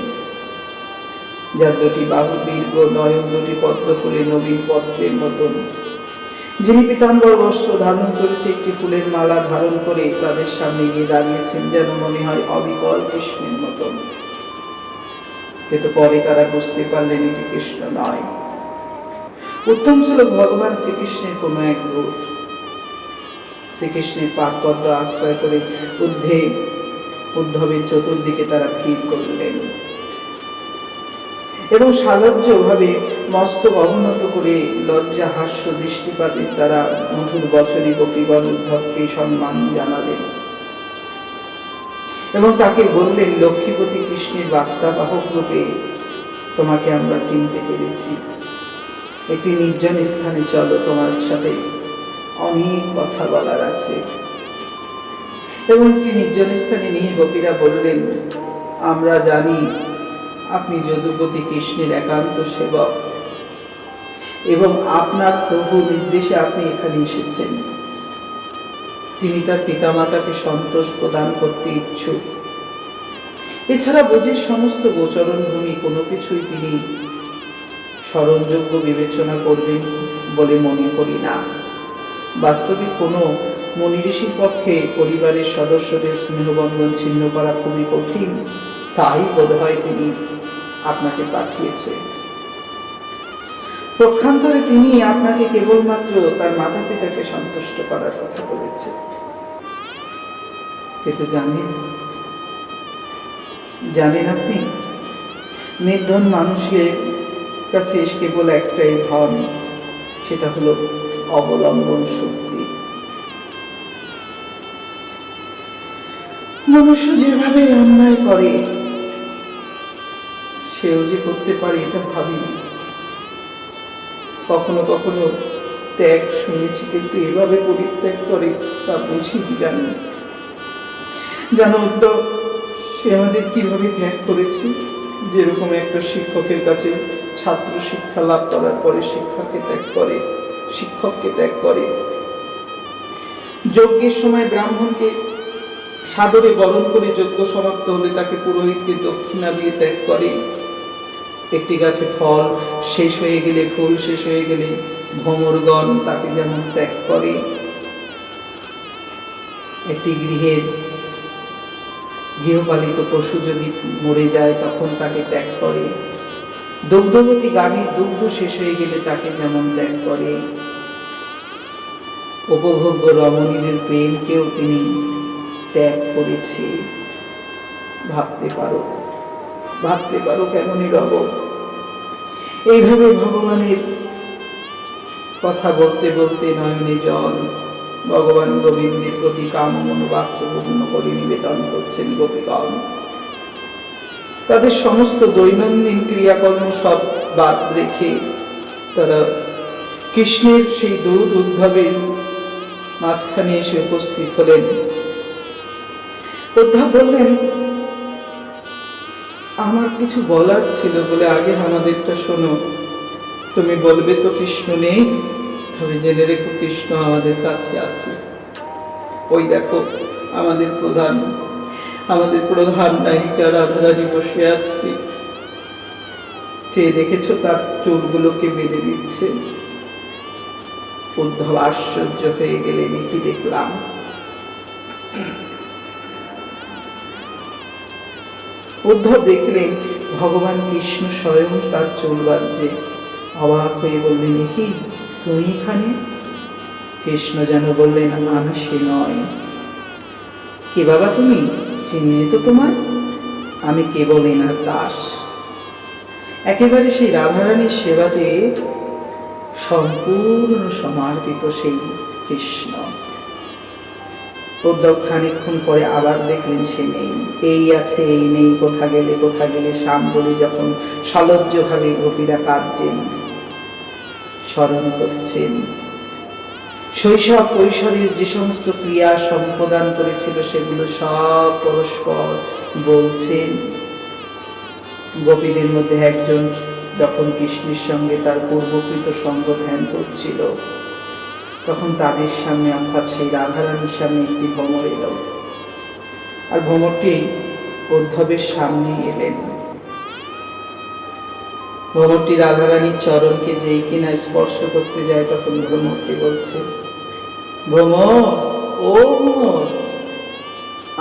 যার দুটি বাহু দীর্ঘ, নয়ন দুটি পদ্ম ফুলে নবীন পত্রের মতন, যিনি পীতাম্বর বস্ত্র ধারণ করেছে, একটি ফুলের মালা ধারণ করে তাদের সামনে গিয়ে দাঁড়িয়েছেন, যেন মনে হয় অবিকল কৃষ্ণের মতন। কিন্তু পরে তারা বুঝতে পারলেন এটি কৃষ্ণ নয়, উত্তম শ্লোক ভগবান শ্রীকৃষ্ণের কোন এক দূত। শ্রীকৃষ্ণের পাদপদ্ম আশ্রয় করে উদ্ধবের চতুর্দিকে তারা ভিড় করলেন এবং সালজ্জ ভাবে মস্তক অবনত করে লজ্জা হাস্য দৃষ্টিপাতের দ্বারা মধুর বচনে গোপীগণ উদ্ধবকে সম্মান জানালেন এবং তাকে বললেন, লক্ষ্মীপতি কৃষ্ণের বার্তাবাহক রূপে তোমাকে আমরা চিনতে পেরেছি। একটি নির্জন স্থানে চলো, তোমার সাথে অনেক কথা বলার আছে। এবং একটি নির্জন স্থানে নিয়ে গোপীরা বললেন, আমরা জানি আপনি যদুপতি কৃষ্ণের একান্ত সেবক এবং আপনার প্রভু নির্দেশে আপনি এখানে এসেছেন। তিনি তার পিতামাতাকে সন্তোষ প্রদান করতে ইচ্ছুক। এছাড়া ব্রজের সমস্ত গোচরণ ভূমি কোনো কিছুই তিনি স্মরণযোগ্য বিবেচনা করবেন বলে মনে করি না। বাস্তবিক কোনো মুনি ঋষির পক্ষে পরিবারের সদস্যদের স্নেহবন্ধন ছিন্ন করা খুবই কঠিন, তাই বোধ হয় তিনি আপনাকে পাঠিয়েছে। পক্ষান্তরে তিনি আপনাকে কেবলমাত্র তার মাতা পিতাকে সন্তুষ্ট করার কথা বলেছে। কিন্তু জানেন আপনি, নির্ধন মানুষের কাছে কেবল একটাই ধন, সেটা হলো অবলম্বন শক্তি। মনুষ্য যেভাবে অন্যায় করে সেও যে করতে পারে এটা ভাবিনি। কখনো কখনো ত্যাগ শুনেছি, কিন্তু এভাবে পরিত্যাগ করে তা বুঝিনি। জানো তো সে আমাদের কিভাবে ত্যাগ করেছে, যেরকম একটা শিক্ষকের কাছে ছাত্র শিক্ষা লাভ করার পরে শিক্ষককে ত্যাগ করে, যজ্ঞের সময় ব্রাহ্মণকে সাদরে বরণ করে যজ্ঞ সমাপ্ত হলে তাকে পুরোহিতকে দক্ষিণা দিয়ে ত্যাগ করে, একটি গাছে ফল শেষ হয়ে গেলে, ফুল শেষ হয়ে গেলে ভ্রমরগণ তাকে যেমন ত্যাগ করে, একটি গৃহপালিত পশু যদি মরে যায় তখন তাকে ত্যাগ করে, দুগ্ধবতী গাভীর দুগ্ধ শেষ হয়ে গেলে তাকে যেমন ত্যাগ করে, উপভোগ্য রমণীদের প্রেমকেও তিনি ত্যাগ করেছে। ভাবতে পারো কেমনই রব। এইভাবে ভগবানের কথা বলতে বলতে নয়নে জল, ভগবান গোবিন্দের প্রতি কাম মনোবাক্য পূর্ণ করে নিবেদন করছেন গোপীগণ। তাদের সমস্ত দৈনন্দিন ক্রিয়াকর্ম সব বাদ রেখে তারা কৃষ্ণের সেই দুধ উদ্ধবের মাঝখানে এসে উপস্থিত হলেন। উদ্ধব বললেন, আমার কিছু বলার ছিল বলে আগে আমাদেরটা শোনো। তুমি বলবে তো কৃষ্ণ নেই, তবে জেনে রেখো কৃষ্ণ আমাদের কাছে আছে। ওই দেখো আমাদের প্রধান নায়িকা রাধারানী বসে আছে, চেয়ে দেখেছো তার চুলগুলোকে বেঁধে দিচ্ছে। উদ্ধব আশ্চর্য হয়ে গেলেন, কি দেখলাম? উদ্ধব দেখলেন ভগবান কৃষ্ণ স্বয়ং তার চুল বাঁধছে। অবাক হয়ে বললেন, কি তুমি এখানে? কৃষ্ণ যেন বললেন, আমি সে নয়। কে বাবা তুমি? চিনি তো তোমার? আমি কেবল এনার দাস, একেবারে সেই রাধারানীর সেবাতে সম্পূর্ণ সমর্পিত সেই কৃষ্ণ। উদ্ধব খানিকক্ষণ পরে আবার দেখলেন সে নেই, এই আছে এই নেই, কোথা গেলে শ্যাম বলে যখন সলজ্জভাবে গোপীরা কাঁদছেন, স্মরণ করছেন, শৈশব কৈশোরের যে সমস্ত ক্রিয়া সম্পাদন করেছিল সেগুলো সব পরস্পর বলছেন। গোপীদের মধ্যে একজন যখন কৃষ্ণের সঙ্গে তার পূর্বকৃত সঙ্গ ধ্যান করছিল, তখন তাদের সামনে অর্থাৎ সেই রাধারানীর সামনে একটি ভ্রমর এলো, আর ভ্রমরটি উদ্ধবের সামনে এলেন। ভ্রমরটি রাধারানীর চরণকে যেই কিনা স্পর্শ করতে যায়, তখন ভ্রমরকে বলছে, ভ্রমর, ও ভ্রমর,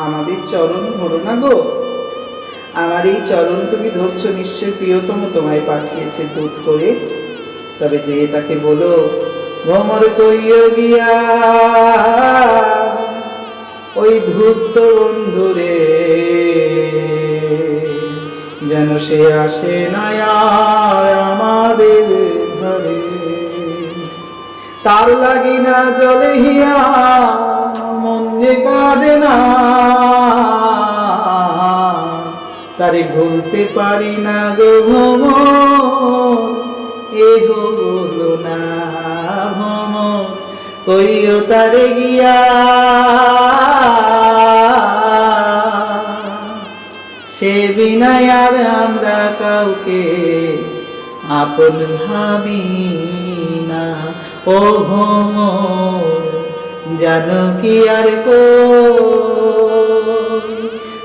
আমাদের চরণ ধরো না গো। আমার এই চরণ তুমি ধরছো, নিশ্চয় প্রিয়তম তোমায় পাঠিয়েছে দূত করে। তবে যে তাকে বলো, ভ্রমর কইও গিয়া ওই ধূর্ত বন্ধুরে, যেন সে আসে না আমাদের ঘরে। তার লাগি না জলে হিয়া মন যে কাঁদে না, তারে ভুলতে পারি না গো ভ্রমর, এ হলো না ভ্রমর, কইও তারে গিয়া সে বিনাই আর আমরা কাউকে আপন ভাবি না। ও ভ্রমর, জানো কি আর কই,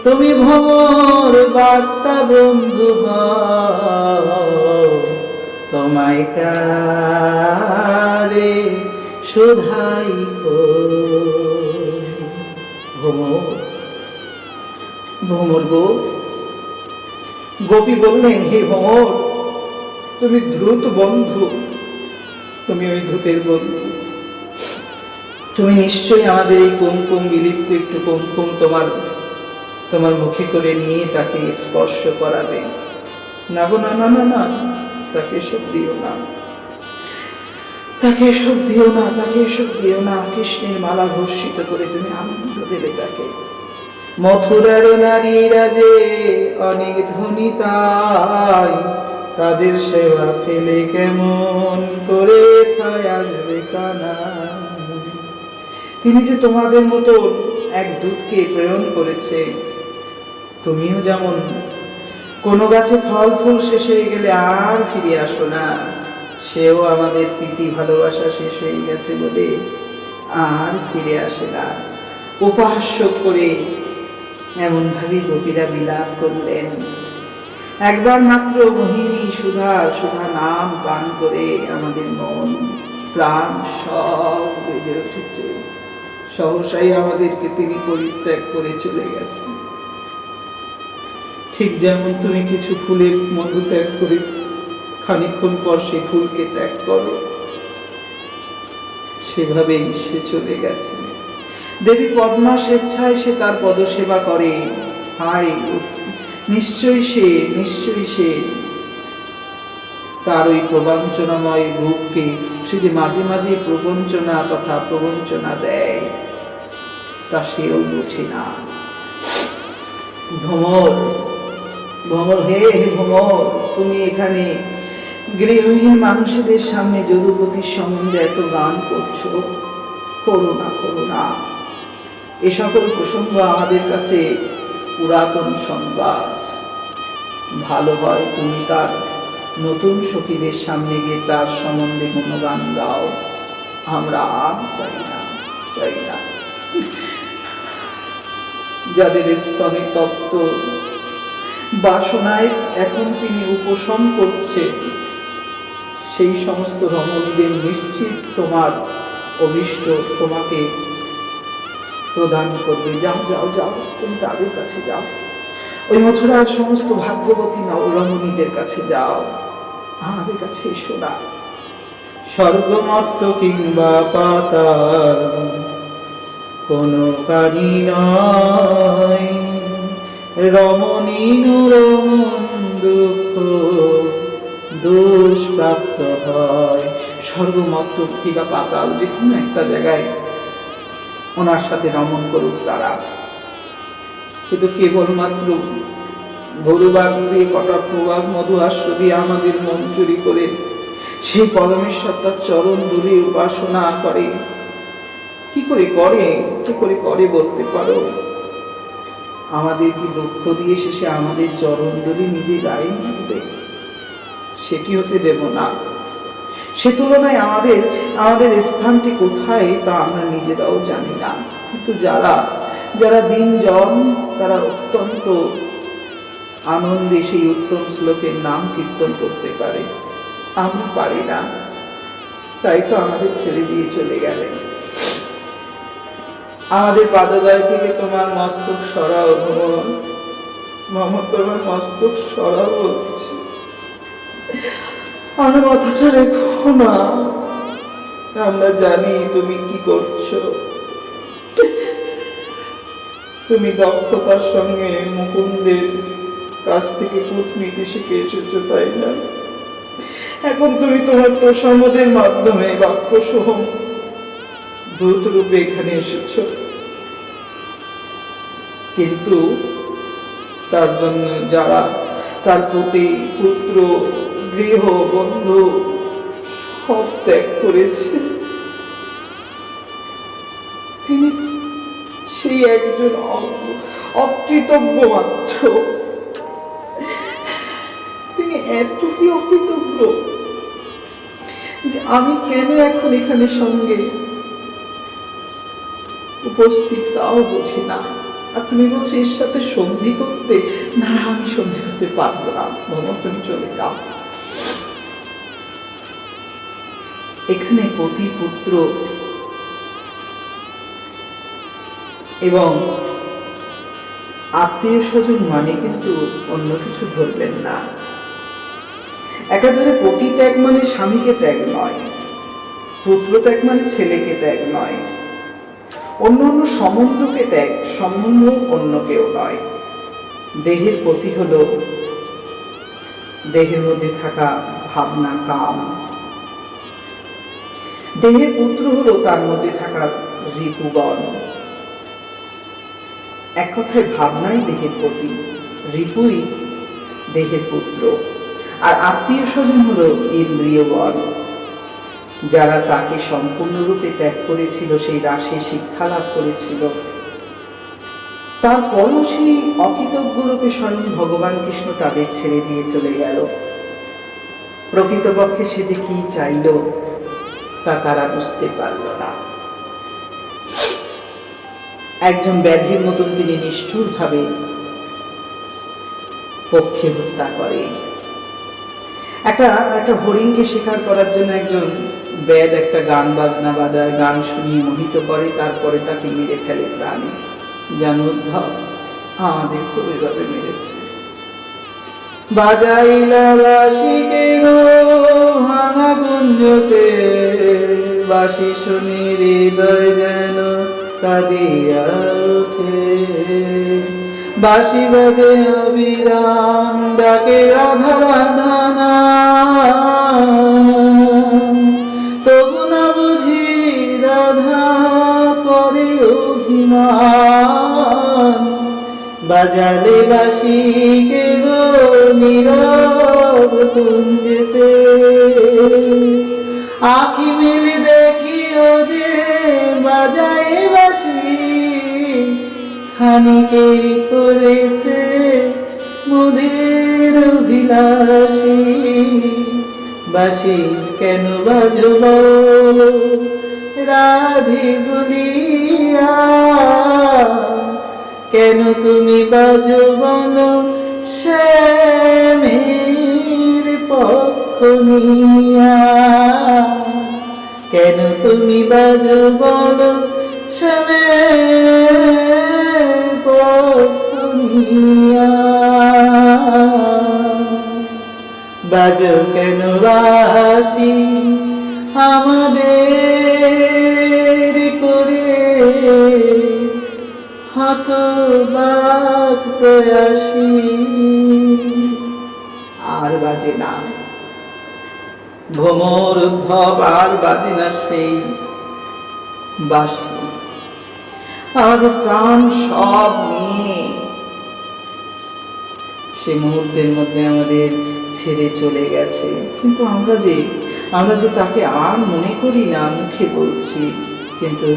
তুমি ভ্রমর বার্তা বন্ধু হও, তোমায় কারে শুধাই ভ্রমর গো। গোপী বললেন, হে ভ্রমর, তুমি ধ্রুত বন্ধু, তুমি ওই ধূতের বন্ধু, তুমি নিশ্চয়ই আমাদের এই কুমকুম বিলিপ্ত একটু কুমকুম তোমার মুখে করে নিয়ে তাকে স্পর্শ করাবে। না গো, না না না না, তাকে এসব দিও না, তাকে এসব দিও না, তাকে এসব দিও না। কৃষ্ণের মালা ভর্ষিত করে তুমি আনন্দ দেবে তাকে। মথুরার নারীরা যে অনেক ধনী, তাই তাদের সেবা ফেলে কেমন করে খায় আসবে কানা। তিনি যে তোমাদের মতন এক দূতকে প্রেরণ করেছে, তুমিও যেমন কোনো গাছে ফল ফুল শেষ হয়ে গেলে আর ফিরে আসো না, সেও আমাদের প্রীতি ভালোবাসা শেষ হয়ে গেছে বলে আর ফিরে আসে না। উপহাস্য করে এমনভাবে গোপীরা বিলাপ করলেন। একবার মাত্র মোহিনী সুধা সুধা নাম পান করে আমাদের মন প্রাণ সব বেজে উঠেছে। সহসাই আমাদেরকে তিনি পরিত্যাগ করে চলে গেছেন। ঠিক যেমন তুমি কিছু ফুলের মধু ত্যাগ করে খানিকক্ষণ পর সেই ফুলকে ত্যাগ করো, সেভাবেই সে চলে গেছে। দেবী পদ্মা স্বেচ্ছায় সে তার পদসেবা করে। হায়, নিশ্চয়ই সে তার ওই প্রবঞ্চনাময় রূপকে সে যে মাঝে মাঝে প্রবঞ্চনা তথা প্রবঞ্চনা দেয়, তা সেও বোঝে না। ভ্রমর, ভ্রমর, হে ভ্রমর, তুমি এখানে গৃহহীন মানুষদের সামনে যদুপতির সম্বন্ধে এত গান করছো। করো না। এ সকল প্রসঙ্গ আমাদের কাছে পুরাতন সংবাদ। ভালো হয় তুমি তার নতুন সখীদের সামনে গিয়ে তার সম্বন্ধে গুণগান গাও। আমরা আর চাই না। যাদের স্তনে তপ্ত বাসনায় এখন তিনি উপশম করছে, সেই সমস্ত রমণীদের নিশ্চিত তোমার অভিষ্ট তোমাকে প্রদান করবে। যাও, তুমি তাদের কাছে যাও। ওই মথুরার সমস্ত ভাগ্যবতী রমণীদের কাছে যাও, আমাদের কাছে এসো না। স্বর্গমর্ত কিংবা পাতাল কোনো কানি নয়, রমণীন রমণ দুঃখ দুষ্প্রাপ্ত হয়। স্বর্গমর্ত কিংবা পাতাল যে কোনো একটা জায়গায় ওনার সাথে রমণ করুক তারা, কিন্তু কেবলমাত্র গরুবাগ দিয়ে কটাক্ষবাগ মধুহাস্য দিয়ে আমাদের মন চুরি করে সেই পরমেশ্বর তার চরণ ধুলি উপাসনা করে। কি করে করে বলতে পারো? আমাদের কি দুঃখ দিয়ে শেষে আমাদের চরণ ধুলি নিজে গায়ে মারবে? সেটি হতে দেব না। সে তুলনায় আমাদের স্থানটি কোথায় তা আমরা নিজেরাও জানি না। কিন্তু যারা দিনজন, তারা অত্যন্ত আনন্দে সেই উত্তম শ্লোকের নাম কীর্তন করতে পারে, আমরা পারি না। তাই তো আমাদের ছেড়ে দিয়ে চলে গেলেন। আমাদের পাদদয় থেকে তোমার মস্তক সরাও ভ্রমর, তোমার মস্তক সরাও বলছি। আর মাথাটা রেখো না, আমরা জানি তুমি কি করছো। তুমি দক্ষতার সঙ্গে মুকুন্দের কাছ থেকে কূটনীতি শিখে এসেছো, তাই না? এখন তুমি তোমার তোষামোদের মাধ্যমে বাক্যসহ দূত রূপে এখানে এসেছ। কিন্তু তার জন্য যারা তার প্রতি পুত্র গৃহ বন্ধু সব ত্যাগ করেছে, তিনি সেই একজন অকৃতজ্ঞ মাত্র। তিনি এতই অকৃতজ্ঞ যে আমি কেন এখন এখানে সঙ্গে উপস্থিত তাও বুঝি না। আর তুমি বলছো এর সাথে সন্ধি করতে? না, আমি সন্ধি করতে পারবো না। ভ্রমর, তুমি চলে যাও। এখানে পতি পুত্র এবং আত্মীয় স্বজন মানে কিন্তু অন্য কিছু ধরবেন না। একাধারে পতি ত্যাগ মানে স্বামীকে ত্যাগ নয়, পুত্র ত্যাগ মানে ছেলেকে ত্যাগ নয়, অন্য সম্বন্ধকে ত্যাগ, সম্বন্ধ অন্য কেউ নয়। দেহের পতি হলো দেহের মধ্যে থাকা ভাবনা, কাম। দেহের পুত্র হলো তার মধ্যে থাকা রিপুগণ। এক কথায় ভাবনাই দেহের পতি, রিপুই দেহের পুত্র। আর আত্মীয় স্বজন হলো ইন্দ্রিয়গণ, যারা তাকে সম্পূর্ণরূপে ত্যাগ করেছিল, সেই রাশে শিক্ষা লাভ করেছিল, তারপরেও সেই অকৃতজ্ঞ রূপে স্বয়ং ভগবান কৃষ্ণ তাদের ছেড়ে দিয়ে চলে গেল। প্রকৃতপক্ষে সে যে কি চাইল তা তারা বুঝতে পারল না। একজন ব্যাধির মতন তিনি নিষ্ঠুরভাবে পক্ষে হত্যা করে। একটা হরিণকে শিকার করার জন্য একজন বেদ একটা গান বাজনা বাজায়, গান শুনিয়ে মোহিত করে, তারপরে তাকে মেরে ফেলে প্রাণে। যেন উদ্ধব আমাদের খুব এভাবে মেরেছে। বাজাইলা বাঁশিকে গো ভাঙা গুঞ্জতে, বাঁশি শুনি হৃদয় যেন কাঁদিয়া ওঠে। বাঁশি বাজে অবিরাম ডাকে রাধা রাধা নাম, তবু না বুঝি রাধা করে অভিমান। বাজালে বাঁশিকে গো নীরব কুঞ্জেতে, আখি মেলে দেখিও যে বাজায় বাঁশি, খানিকেরই করেছে মোদের অভিলাষী। বাঁশি কেন বাজো বলো রাধে বলিয়া, কেন তুমি বাজো বলো শ্যামের পক্ষ নিয়া, কেন তুমি বাজো বলো শ্যামের পক্ষ নিয়া। বাজো কেন বাঁশি আমাদের করে হতবাক প্রয়াসী। আর বাজে না ভ্রমর উদ্ধব, আর বাজে না সেই বাঁশি। আমাদের প্রাণ সব নিয়ে সে মুহূর্তের মধ্যে আমাদের ছেড়ে চলে গেছে, কিন্তু আমরা যে তাকে আর মনে করি না, মুখে বলছি, কিন্তু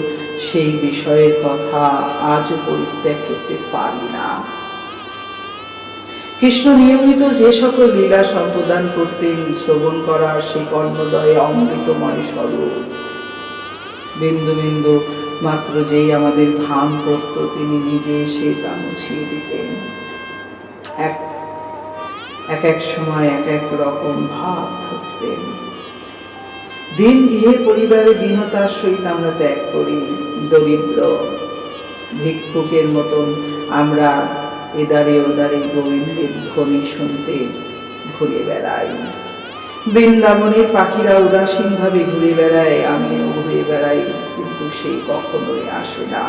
সেই বিষয়ের কথা আজও পরিত্যাগ করতে পারি না। কৃষ্ণ নিয়মিত যে সকল লীলা সম্প্রদান করতেন, শ্রবণ করা সেই কর্ণদয়ে অমৃতময় স্বরূপ, বিন্দু বিন্দু মাত্র যেই আমাদের ঘাম পড়ত তিনি নিজে এসে তা মুছিয়ে দিতেন। এক এক সময় এক এক রকম ভাব ধরতেন। দিন গৃহে পরিবারে দীনতার সহিত আমরা ত্যাগ করি, দরিদ্র ভিক্ষুকের মতন আমরা এদারে ওদারে গোবিন্দের ধ্বনি শুনতে ঘুরে বেড়াই। বৃন্দাবনের পাখিরা উদাসীন ভাবে ঘুরে বেড়ায়, আমিও ঘুরে বেড়াই, কিন্তু সেই কখনোই আসে না।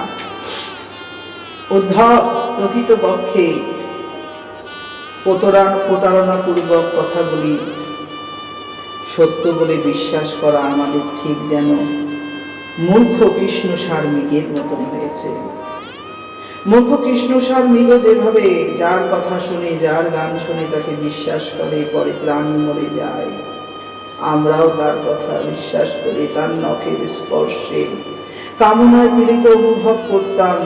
উদ্ধব প্রকৃতপক্ষে প্রতারণাপূর্বক কথাগুলি সত্য বলে বিশ্বাস করা আমাদের ঠিক যেন মূর্খ কৃষ্ণসার মৃগের মতন হয়েছে। মূর্খ কৃষ্ণসার মৃগ যেভাবে যার কথা শুনে, যার গান শুনে তাকে বিশ্বাস করে, পরে প্রাণী মরে যায়, আমরাও তার কথা বিশ্বাস করে তার নখের স্পর্শে কামনায় পীড়িত অনুভব করতাম।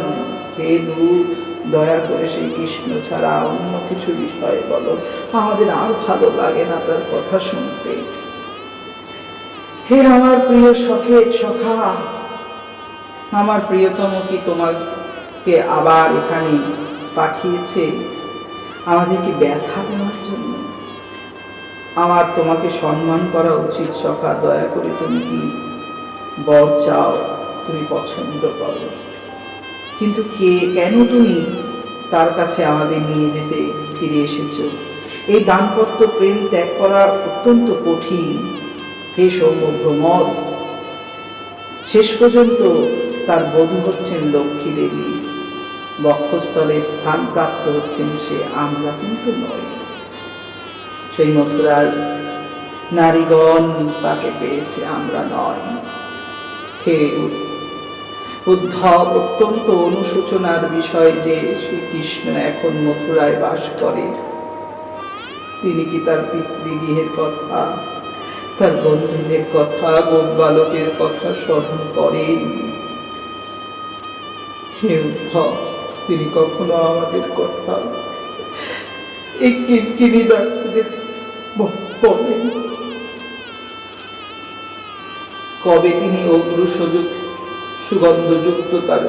হে দূত, দয়া করে সেই কৃষ্ণ ছাড়া অন্য কিছু বিষয় বলো, আমাদের আর ভালো লাগে না তার কথা শুনতে। হে আমার প্রিয় সখা, আমার প্রিয়তম কি তোমাকে আবার এখানে পাঠিয়েছে আমাদেরকে ব্যথা দেওয়ার জন্য? আমার তোমাকে সম্মান করা উচিত সখা, দয়া করে তুমি কি বর চাও, তুমি পছন্দ করো, কিন্তু কেন তুমি তার কাছে আমাদের নিয়ে যেতে ফিরে এসেছো? এই দাম্পত্য প্রেম ত্যাগ করা অত্যন্ত কঠিন। হে সৌম্য ভ্রমর, শেষ পর্যন্ত তার বধূ হচ্ছেন লক্ষ্মী দেবী, বক্ষস্থলে স্থান প্রাপ্ত হচ্ছেন সে, আমরা কিন্তু নই। সেই মথুরার নারীগণ তাকে পেয়েছে, আমরা নয়। হে উদ্ধব, অত্যন্ত অনুশোচনার বিষয় যে শ্রীকৃষ্ণ এখন মথুরায় বাস করে। তিনি কি তার পিতৃগৃহের কথা, তার বন্ধুদের কথা, গোপ বালকের কথা স্মরণ করেন? হে উদ্ধব, তিনি কখনো আমাদের কথা এই কিরকিরি ডাক্তারদের বলেন? কবে তিনি অগ্র সুগন্ধযুক্ত তার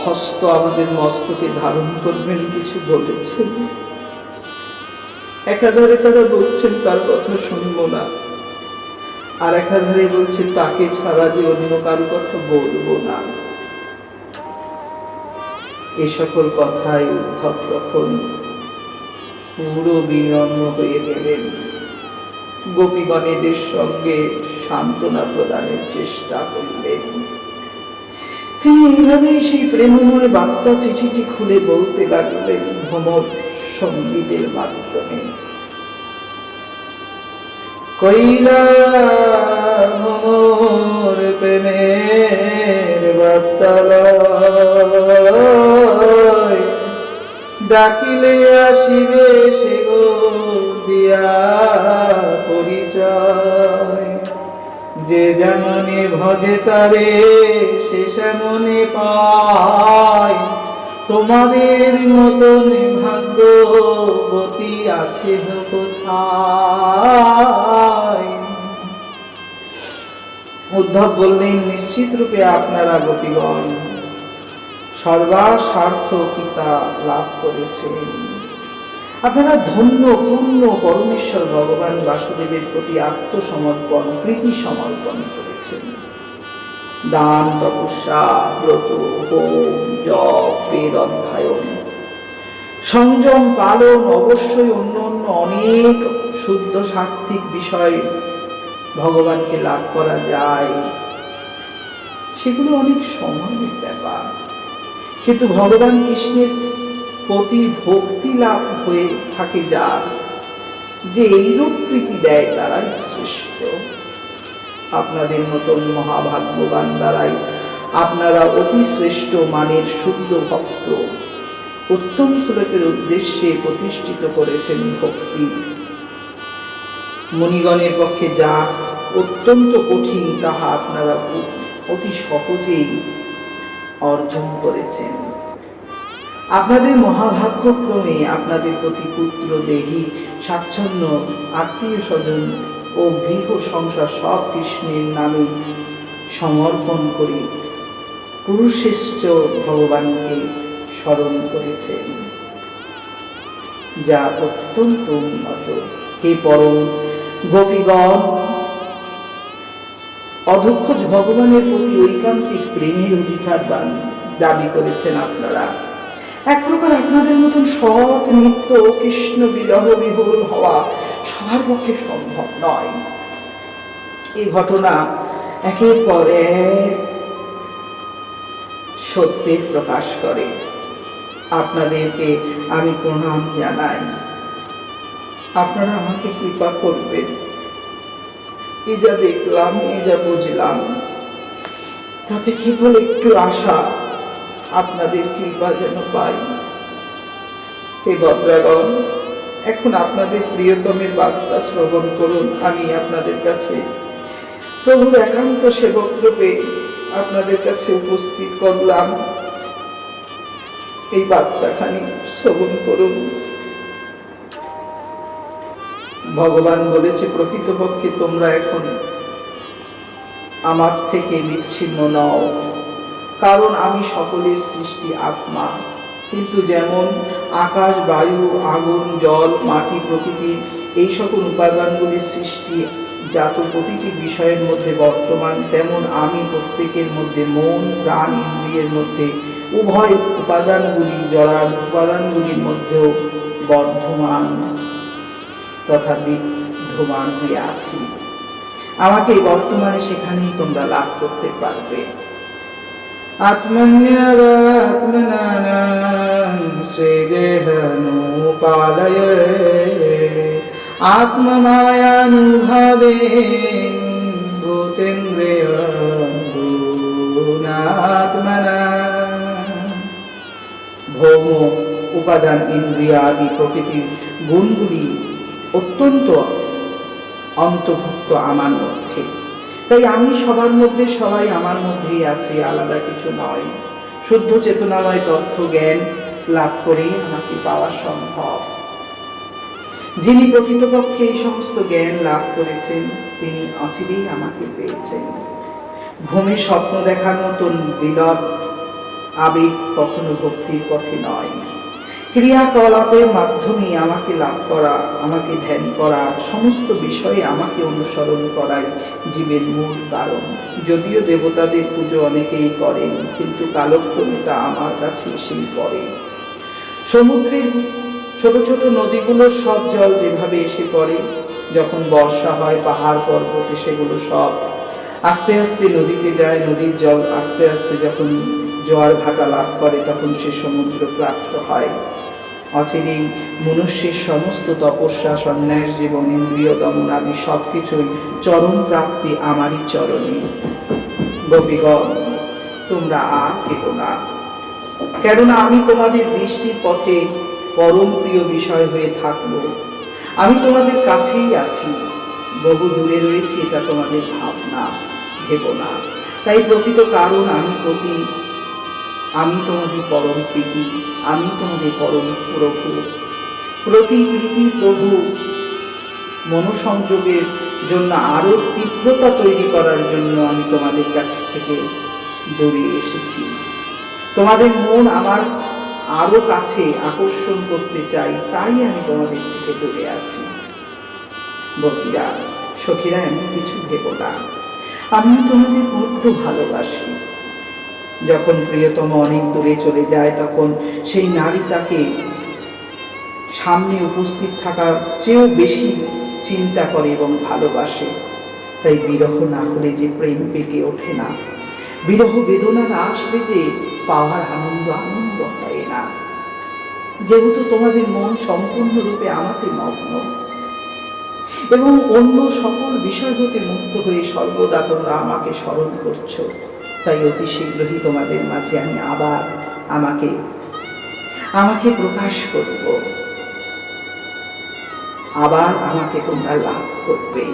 হস্ত আমাদের মস্তকে ধারণ করবেন কিছু বলেছেন? একাধারে তারা বলছেন তার কথা শুনবো না, আর একাধারে বলছে তাকে ছাড়া যে অন্য কারো কথা বলবো না। এ সকল কথায় উদ্ধব তখন পুরো বিনম্র হয়ে গেলেন। গোপীগণেদের সঙ্গে সান্ত্বনা প্রদানের চেষ্টা করলেন। তিনি এইভাবেই সেই প্রেমময় বার্তা চিঠিটি খুলে বলতে লাগলেন ভ্রমর সঙ্গীতের মাধ্যমে। কইলা ভ্রমর প্রেমের বার্তালয়, ডাকিলে আসিবে সে গো দিয়া পরিচয়। যে যেমনে ভজে তারে সে সেমনে পায়, তোমাদের মতন ভাগ্যবতী আছে কোথায়? উদ্ধব বললেন, নিশ্চিত রূপে আপনারা গোপীগণ সর্বাসার্থকিতা লাভ করেছেন। আপনারা ধন্য পূর্ণ পরমেশ্বর ভগবান বাসুদেবের প্রতি আত্মসমর্পণ প্রীতি সমর্পণ করেছেন। দান, তপস্যা, ব্রত, হোম, জপ, বেদ অধ্যয়ন, সংযম পালন, অবশ্যই অন্য অন্য অনেক শুদ্ধ সার্থিক বিষয় ভগবানকে লাভ করা যায়। সেগুলো অনেক সময়ের ব্যাপার, কিন্তু ভগবান কৃষ্ণের প্রতি ভক্তি লাভ হয়ে থাকে যার, যে এইরূপ প্রীতি দেয় তারাই শ্রেষ্ঠ। আপনাদের মতন মহাভাগ্যবান দ্বারাই আপনারা অতি শ্রেষ্ঠ মানের শুদ্ধ ভক্ত উত্তম শ্লোকের উদ্দেশ্যে প্রতিষ্ঠিত করেছেন ভক্তি। মুনিগণের পক্ষে যা অত্যন্ত কঠিন তাহা আপনারা অতি সহজেই অর্জন করেছেন। আপনাদের মহাভাগ্যক্রমে আপনাদের প্রতি পুত্র, দেহী, স্বাচ্ছন্দ্য, আত্মীয় স্বজন ও গৃহ সংসার সব কৃষ্ণের নামে সমর্পণ করে পুরুষশ্রেষ্ঠ ভগবানকে স্মরণ করেছেন, যা অত্যন্ত উন্নত। হে পরম গোপীগণ, অধক্ষজ ভগবানের প্রতি ঐকান্তিক প্রেমের অধিকারবান দাবি করেছেন আপনারা। এক প্রকার আপনাদের মতন সৎ নিত্য কৃষ্ণ বিরহ বিহল হওয়া সবার পক্ষে সম্ভব নয়। এই ঘটনা একের পর এক সত্যের প্রকাশ করে। আপনাদেরকে আমি প্রণাম জানাই। আপনারা আমাকে কৃপা করবেন। এ যা দেখলাম, এ যা বুঝলাম, তাতে কেবল একটু আশা আপনাদের কৃপা যেন পাই। হে ভদ্রাগণ, এখন আপনাদের প্রিয়তমের বার্তা শ্রবণ করুন। আমি আপনাদের কাছে প্রভুর একান্ত সেবক রূপে আপনাদের কাছে উপস্থিত করলাম। এই বার্তাখানি শ্রবণ করুন। ভগবান বলেছে, প্রকৃতপক্ষে তোমরা এখন আমার থেকে বিচ্ছিন্ন নও, কারণ আমি সকলের সৃষ্টি আত্মা। কিন্তু যেমন আকাশ, বায়ু, আগুন, জল, মাটি, প্রকৃতি এই সকল উপাদানগুলির সৃষ্টি জাত প্রতিটি বিষয়ের মধ্যে বর্তমান, তেমন আমি প্রত্যেকের মধ্যে মন, প্রাণ, ইন্দ্রিয়ের মধ্যে উভয় উপাদানগুলি জড়ার উপাদানগুলির মধ্যেও বর্ধমান তথা বিদ্যমান হয়ে আছি। আমাকে বর্তমানে সেখানেই তোমরা লাভ করতে পারবে। আত্মন্যবাত্মনানাং সৃজেহানুপালয়ে আত্মমায়ানুভাবেন ভূতেন্দ্রিয়াত্মনা। ভৌম উপাদান, ইন্দ্রিয় আদি প্রকৃতির গুণগুলি অত্যন্ত অন্তর্ভুক্ত আমার মধ্যে। তাই আমি সবার মধ্যে, সবাই আমার মধ্যেই আছে, আলাদা কিছু নয়। শুদ্ধ চেতনাময় তথ্য জ্ঞান লাভ করেই আমাকে পাওয়া সম্ভব। যিনি প্রকৃতপক্ষে এই সমস্ত জ্ঞান লাভ করেছেন তিনি অচিরেই আমাকে পেয়েছেন। ঘুমে স্বপ্ন দেখার মতন বিলপ আবেগ কখনো ভক্তির পথে নয়। ক্রিয়াকলাপের মাধ্যমে আমাকে লাভ করা, আমাকে ধ্যান করা, সমস্ত বিষয়ে আমাকে অনুসরণ করাই জীবের মূল কারণ। যদিও দেবতাদের পুজো অনেকেই করেন, কিন্তু কালক্রমে তা আমার কাছে এসেই পড়ে। সমুদ্রের ছোট ছোট নদীগুলোর সব জল যেভাবে এসে পড়ে, যখন বর্ষা হয় পাহাড় পর্বতে সেগুলো সব আস্তে আস্তে নদীতে যায়। নদীর জল আস্তে আস্তে যখন জোয়ার ভাটা লাভ করে তখন সে সমুদ্র প্রাপ্ত হয়। অচিরেই মনুষ্যের সমস্ত তপস্যা, সন্ন্যাস জীবন, ইন্দ্রিয় দমন আদি সব কিছুই চরম প্রাপ্তি আমারই চরণে। গোপীগণ, তোমরা আর কেঁদো না, কেননা আমি তোমাদের দৃষ্টির পথে পরম প্রিয় বিষয় হয়ে থাকব। আমি তোমাদের কাছেই আছি, বহু দূরে রয়েছি এটা তোমাদের ভাবনা, ভেবো না। তাই প্রকৃত কারণ আমি তোমাদের পরম প্রীতি, আমি তোমাদের পরম প্রভু। প্রীতি প্রভু মনোসংযোগের জন্য আরো তীব্রতা তৈরি করার জন্য আমি তোমাদের কাছ থেকে দূরে এসেছি। তোমাদের মন আমার আরো কাছে আকর্ষণ করতে চাই, তাই আমি তোমাদের থেকে দূরে আছি। গোপীরা, সখীরা, এমন কিছু ভেবো না, আমি তোমাদের বড্ড ভালোবাসি। যখন প্রিয়তম অনেক দূরে চলে যায় তখন সেই নারী তাকে সামনে উপস্থিত থাকার চেয়েও বেশি চিন্তা করে এবং ভালোবাসে। তাই বিরহ না হলে যে প্রেম পেকে ওঠে না, বিরহ বেদনা না আসলে যে পাওয়ার আনন্দ হয় না। যেহেতু তোমাদের মন সম্পূর্ণরূপে আমাতে মগ্ন এবং অন্য সকল বিষয় হতে মুক্ত হয়ে সর্বদা তোমরা আমাকে স্মরণ করছো, তাই অতি শীঘ্রই তোমাদের মাঝে আমি আবার আমাকে প্রকাশ করব, আবার আমাকে তোমরা লাভ করবে।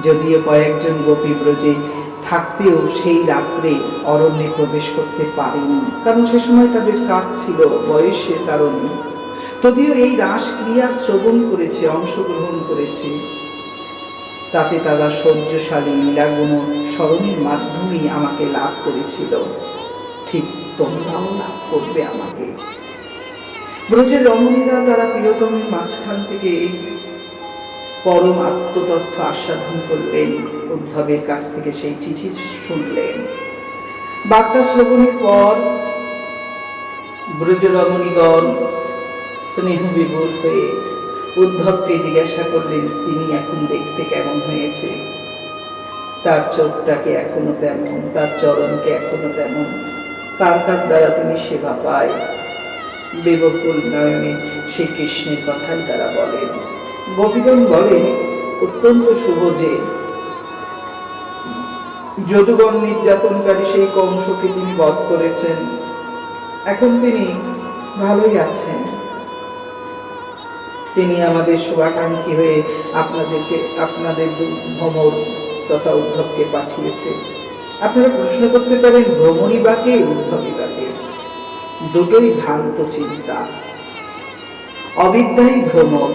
যদিও কয়েকজন গোপী ব্রজে থাকতেও সেই রাত্রে অরণ্যে প্রবেশ করতে পারেনি, কারণ সে সময় তাদের কাজ ছিল বয়সের কারণে। যদিও এই রাসক্রিয়া শ্রবণ করেছে, অংশগ্রহণ করেছে, তাতে তারা সহ্যশালী লীলাগুণ স্মরণের মাধ্যমেই আমাকে লাভ করেছিল। ঠিক তোমরাও লাভ করবে আমাকে। ব্রজের রমণীরা তারা প্রিয়তমের মাঝখান থেকে এই পরম আত্মতত্ত্ব আস্বাদন করলেন, উদ্ধবের কাছ থেকে সেই চিঠি শুনলেন। বার্তা শ্রবণের পর ব্রজ রমণীগণ স্নেহ বিভোর হয়ে উদ্ধবকে জিজ্ঞাসা করলেন তিনি এখন দেখতে কেমন হয়েছে, তার চোখটাকে এখনো তেমন, তার চরণকে এখনো তেমন, কার কার দ্বারা তিনি সেবা পায়। বেবকুল নয়নে শ্রীকৃষ্ণের কথাই তারা বলেন। গোপীগণ বলেন অত্যন্ত শুভ যে যদুগণ নির্যাতনকারী সেই কংসকে তিনি বধ করেছেন, এখন তিনি ভালোই আছেন। তিনি আমাদের শুভাকাঙ্ক্ষী হয়ে আপনাদের ভ্রমর তথা উদ্ধবকে পাঠিয়েছে। আপনারা প্রশ্ন করতে পারেন ভ্রমরই বা কে, উদ্ধবই বা কে? দুটোই ভ্রান্ত চিন্তা। অবিদ্যাই ভ্রমর,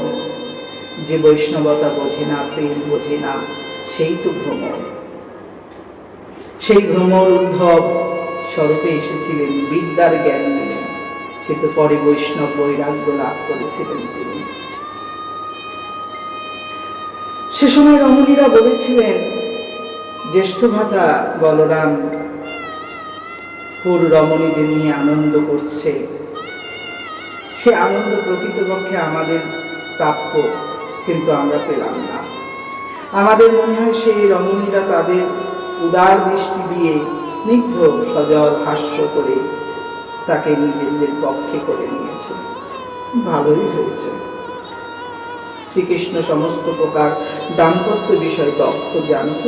যে বৈষ্ণবতা বোঝে না, প্রেম বোঝে না, সেই তো ভ্রমর। সেই ভ্রমর উদ্ধব স্বরূপে এসেছিলেন বিদ্যার জ্ঞান নিয়ে, কিন্তু পরে বৈষ্ণব বৈরাগ্য লাভ করেছিলেন তিনি। সে সময় রমণীরা বলেছিলেন জ্যেষ্ঠ ভ্রাতা বলরাম পুর রমণীদের নিয়ে আনন্দ করছে, সে আনন্দ প্রকৃতপক্ষে আমাদের প্রাপ্য, কিন্তু আমরা পেলাম না। আমাদের মনে হয় সেই রমণীরা তাদের উদার দৃষ্টি দিয়ে স্নিগ্ধ সজল হাস্য করে তাকে নিজেদের পক্ষে করে নিয়েছে। ভালোই হয়েছে। শ্রীকৃষ্ণ সমস্ত প্রকার দাম্পত্য বিষয় দক্ষ জানত।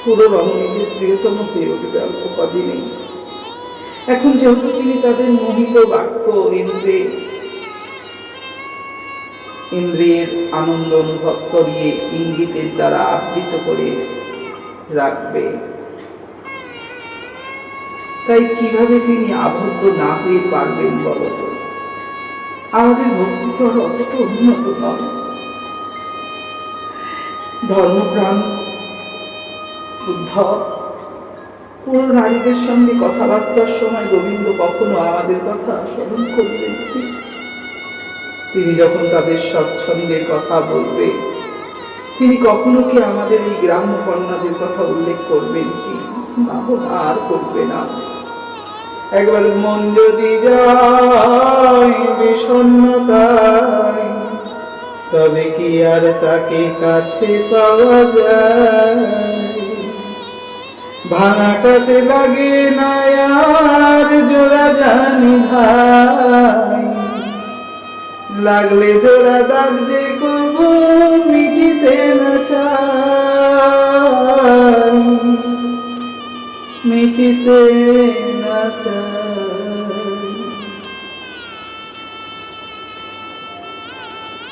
পুরো রমণীদের প্রিয়তম হয়ে উঠবে অল্প কদিনেই। এখন যেহেতু তিনি তাদের মোহিত বাক্য ইন্দ্রিয়ের আনন্দ অনুভব করিয়ে ইঙ্গিতের দ্বারা আবৃত করে রাখবে, তাই কিভাবে তিনি আবদ্ধ না হয়ে পারবেন বলতো? আমাদের ভক্তি তো আর অতটা উন্নত নয়। ধর্মপ্রাণ উদ্ধব পুরো নারীদের সঙ্গে কথাবার্তার সময় গোবিন্দ কখনো আমাদের কথা স্মরণ করবেন কি? তিনি যখন তাদের স্বচ্ছন্দের কথা বলবে, তিনি কখনো কি আমাদের এই গ্রাম্য কন্যাদের কথা উল্লেখ করবেন কি? না, আর করবে না। একবার মন যদি যায় বিষণ্ণতায়, তবে কি আর তাকে কাছে পাওয়া যায়? ভাঙা কাছে লাগে না আর জোড়া, জানি ভাই, লাগলে জোড়া দাগ যে কবু মিটিতে না চায়, মিটিতে না চায়।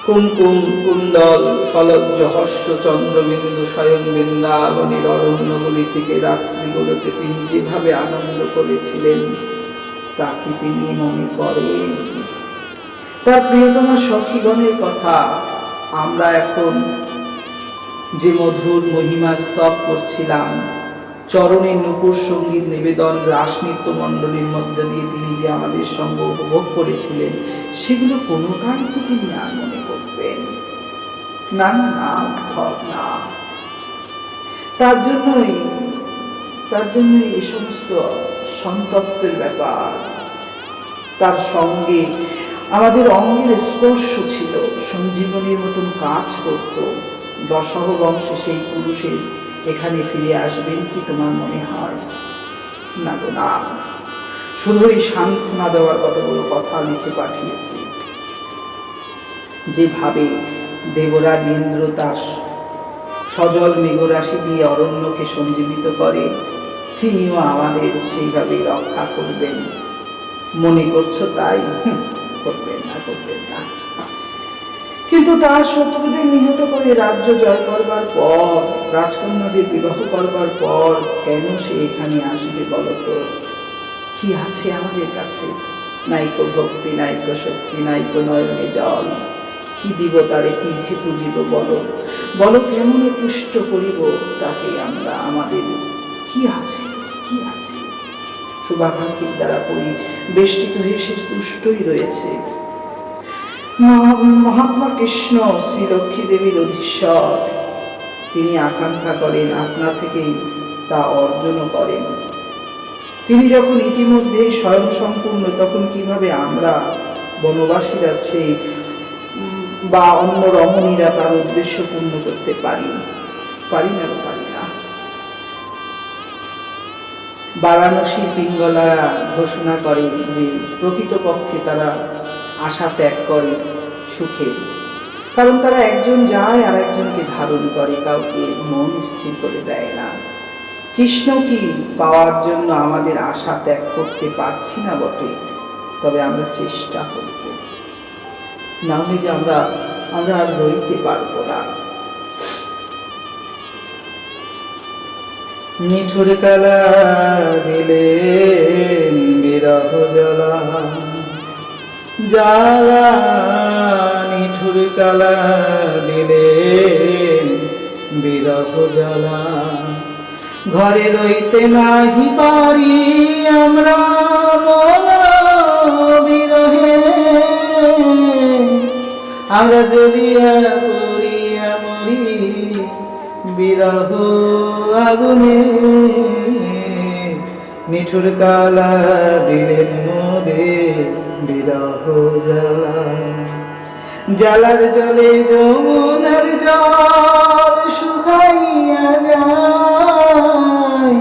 কুমকুম কুণ্ডল ফলজ্জ হর্ষ চন্দ্রবিন্দু স্বয়ং বৃন্দাবনের অরণ্যগুলি থেকে রাত্রিগুলোতে তিনি যেভাবে আনন্দ করেছিলেন, তা কি তিনি মনে করেন? তার প্রিয়তমা সখীগণের কথা আমরা এখন যে মধুর মহিমা স্তব করছিলাম, চরণের নূপুর সঙ্গীত নিবেদন, রাস নৃত্য মণ্ডলীর মধ্য দিয়ে তিনি যে আমাদের সঙ্গ উপভোগ করেছিলেন, সেগুলো কোনোটাই কি তিনি আর মনে করবেন? না না না, না। তার জন্যই এই সমস্ত সন্তপ্তের ব্যাপার। তার সঙ্গে আমাদের অঙ্গের স্পর্শ ছিল, সঞ্জীবনীর মতন কাজ করত। দশহ বংশে সেই পুরুষের এখানে ফিরে আসবেন কি তোমার মনে হয়? না গো না, শুধু এই সান্ত্বনা দেওয়ার কতগুলো কথা লিখে পাঠিয়েছি। যেভাবে দেবরাজ ইন্দ্র তার সজল মেঘরাশি দিয়ে অরণ্যকে সঞ্জীবিত করে, তিনিও আমাদের সেইভাবেই রক্ষা করবেন। মনে করছো তাই? করবেন না, করবেন না। কিন্তু তার শত্রুদের নিহত করে রাজ্য জয় করবার পর, রাজকন্যাদের বিবাহ করবার পর কেন সে এখানে আসবে বলতো? কি আছে আমাদের কাছে? নাইকো ভক্তি, নাইকো শক্তি, নাইকো নয়নে জল। কি দিব তারে, কি পুজিব বলো? বলো কেমনে তুষ্ট করিব তাকে আমরা? আমাদের কি আছে, কি আছে? শুভাকাঙ্ক্ষীর দ্বারা বেষ্টিত হয়ে সে তুষ্টই রয়েছে। মহাত্মা কৃষ্ণ শ্রী লক্ষ্মী দেবীর অধীশ্বর, তিনি আকাঙ্ক্ষা করেন আপনা থেকেই তা অর্জনও করেন। তিনি যখন ইতিমধ্যেই স্বয়ং সম্পূর্ণ, তখন কিভাবে আমরা বনবাসীরা সেই বা অন্য রমণীরা তার উদ্দেশ্য পূর্ণ করতে পারি? পারি না, পারি না। বারাণসীর পিঙ্গলারা ঘোষণা করে যে প্রকৃতপক্ষে তারা আশা ত্যাগ করে সুখে, কারণ তারা একজন যায় আর একজনকে ধারণ করে, কাউকে মন স্থির করে দেয় না। কৃষ্ণ কি পাওয়ার জন্য আমাদের আশা ত্যাগ করতে পারছি না বটে, তবে আমরা চেষ্টা করব, না হলে যে আমরা আর রইতে পারবো না। নিঠুর কালা দিলেন বিরহ জ্বালা, জ্বালা নিঠুর কালা দিলেন বিরহ জ্বালা। ঘরে রইতে নাহি পারি আমরা মন বিরহে, আমরা জ্বলিয়া পড়িয়া মরি বিরহ আগুনে। নিঠুর কালা দিলেন মোদের বিরহ জ্বালা, জ্বালার জলে যমুনার জল শুকাইয়া যায়,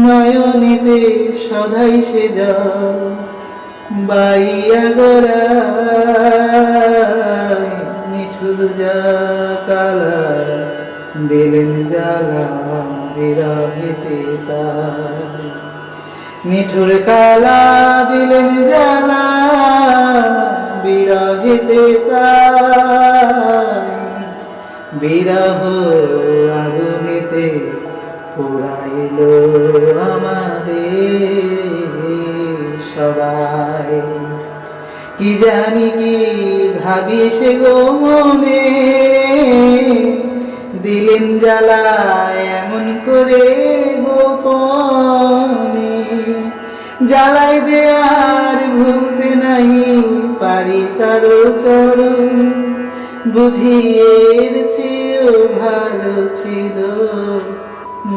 নয়নেতে সদাই সে জল বাইয়া গড়ায়। নিঠুর কালা দিলেন জ্বালা বিরহেতে তার, নিঠুর কালা দিলেন জ্বালা বিরহেতে তার। বিরহ আগুনেতে ওরা এলো আমাদের সবাই, কি জানি কি ভাবি সে গো মনে, দিলেন জ্বালায় এমন করে গোপনে, জ্বালায় যে আর ভুলতে নাই পারি তারও চরণ, বুঝি এর চেয়েও ভালো ছিল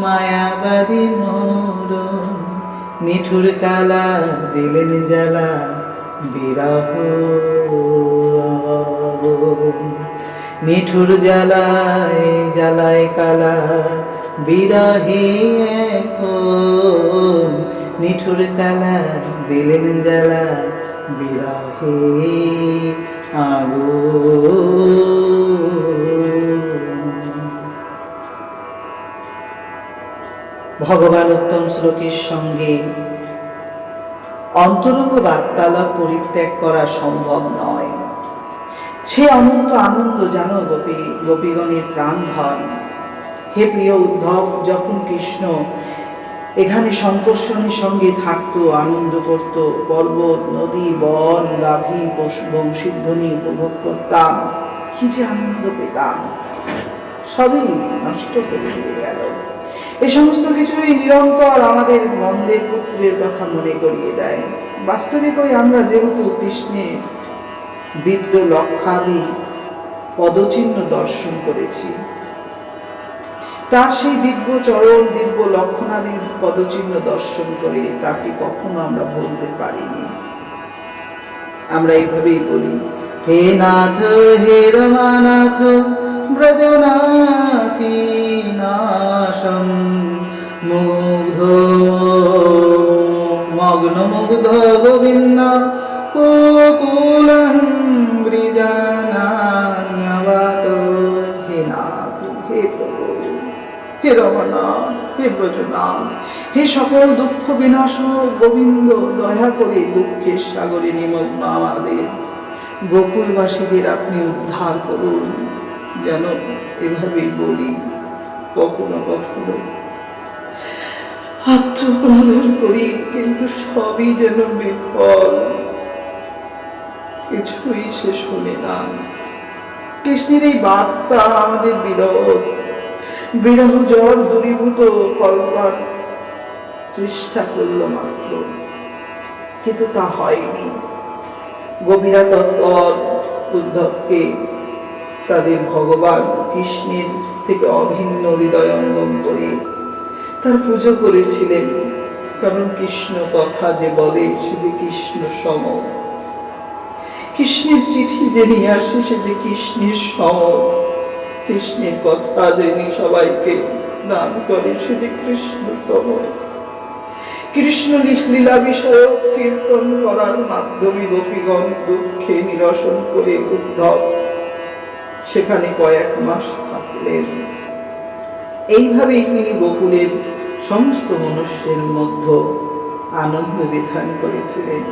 মায়াবাদী মরণ, নিঠুর কালা দিলেন জ্বালা বিরহ, নিঠুর জ্বালায় জ্বালায় কালা বিরহে এখন, নিঠুর কালা দিলেন জ্বালা বিরহে ভগবান উত্তম শ্লোকের সঙ্গে অন্তরঙ্গ বার্তালাপ পরিত্যাগ করা সম্ভব নয়। সে অনন্ত আনন্দ জানো গোপীগণের প্রাণধন। হে প্রিয় উদ্ধব, যখন কৃষ্ণ এখানে সংকর্ষণের সঙ্গে থাকতো, আনন্দ করত, পর্বত নদী বন গাভী বংশীধ্বনি উপভোগ করতাম, কি যে আনন্দ পেতাম, সবই নষ্ট করে দিয়ে গেল। এই সমস্ত কিছুই নিরন্তর আমাদের নন্দের পুত্রের কথা মনে করিয়ে দেয়। বাস্তবিক আমরা যেহেতু কৃষ্ণের বিদ্য লক্ষাদি পদচিহ্ন দর্শন করেছি, তার সেই দিব্য চরণ দিব্য লক্ষণাদির পদচিহ্ন দর্শন করে তাকে কখনো আমরা ভুলতে পারিনি। আমরা এইভাবেই বলি, হে নাথ হে রমানাথ ব্রজনাথি নাশম, মুগ্ধ মগ্ন মুগ্ধ গোবিন্দ কুকুলং ব্রিজানান্যবাত। হে নাথ, হে প্রভু, হে রমনাথ, হে ব্রজনাথ, হে সকল দুঃখ বিনাশক গোবিন্দ, দয়া করে দুঃখের সাগরে নিমগ্ন আমাদের গোকুলবাসীদের আপনি উদ্ধার করুন। যেন এভাবেই বলি, কখনো কখনো আত্মক্রোধ করি, কিন্তু সবই যেন বিফল, কিছুই সে শুনে না। কৃষ্ণের এই বার্তা আমাদের বিরহ জ্বর দূরীভূত করবার চেষ্টা করল মাত্র, কিন্তু তা হয়নি। গোপীরা তৎপর উদ্ধবকে তাদের ভগবান কৃষ্ণের থেকে অভিন্ন হৃদয়ঙ্গম করে তার পুজো করেছিলেন, কারণ কৃষ্ণ কথা যে বলে সে যে কৃষ্ণ সম, কৃষ্ণের চিঠি যে নিয়ে আসে সে যে কৃষ্ণের সম, কৃষ্ণের কথা যিনি সবাইকে দান করে সে যে কৃষ্ণ সম। কৃষ্ণ লীলা বিষয়ক কীর্তন করার মাধ্যমে গোপীগণ দুঃখে নিরসন করে উদ্ধব সেখানে কয়েক মাস থাকলেন। এইভাবেই তিনি গোকুলের সমস্ত মনুষ্যের মধ্যে আনন্দ বিধান করেছিলেন।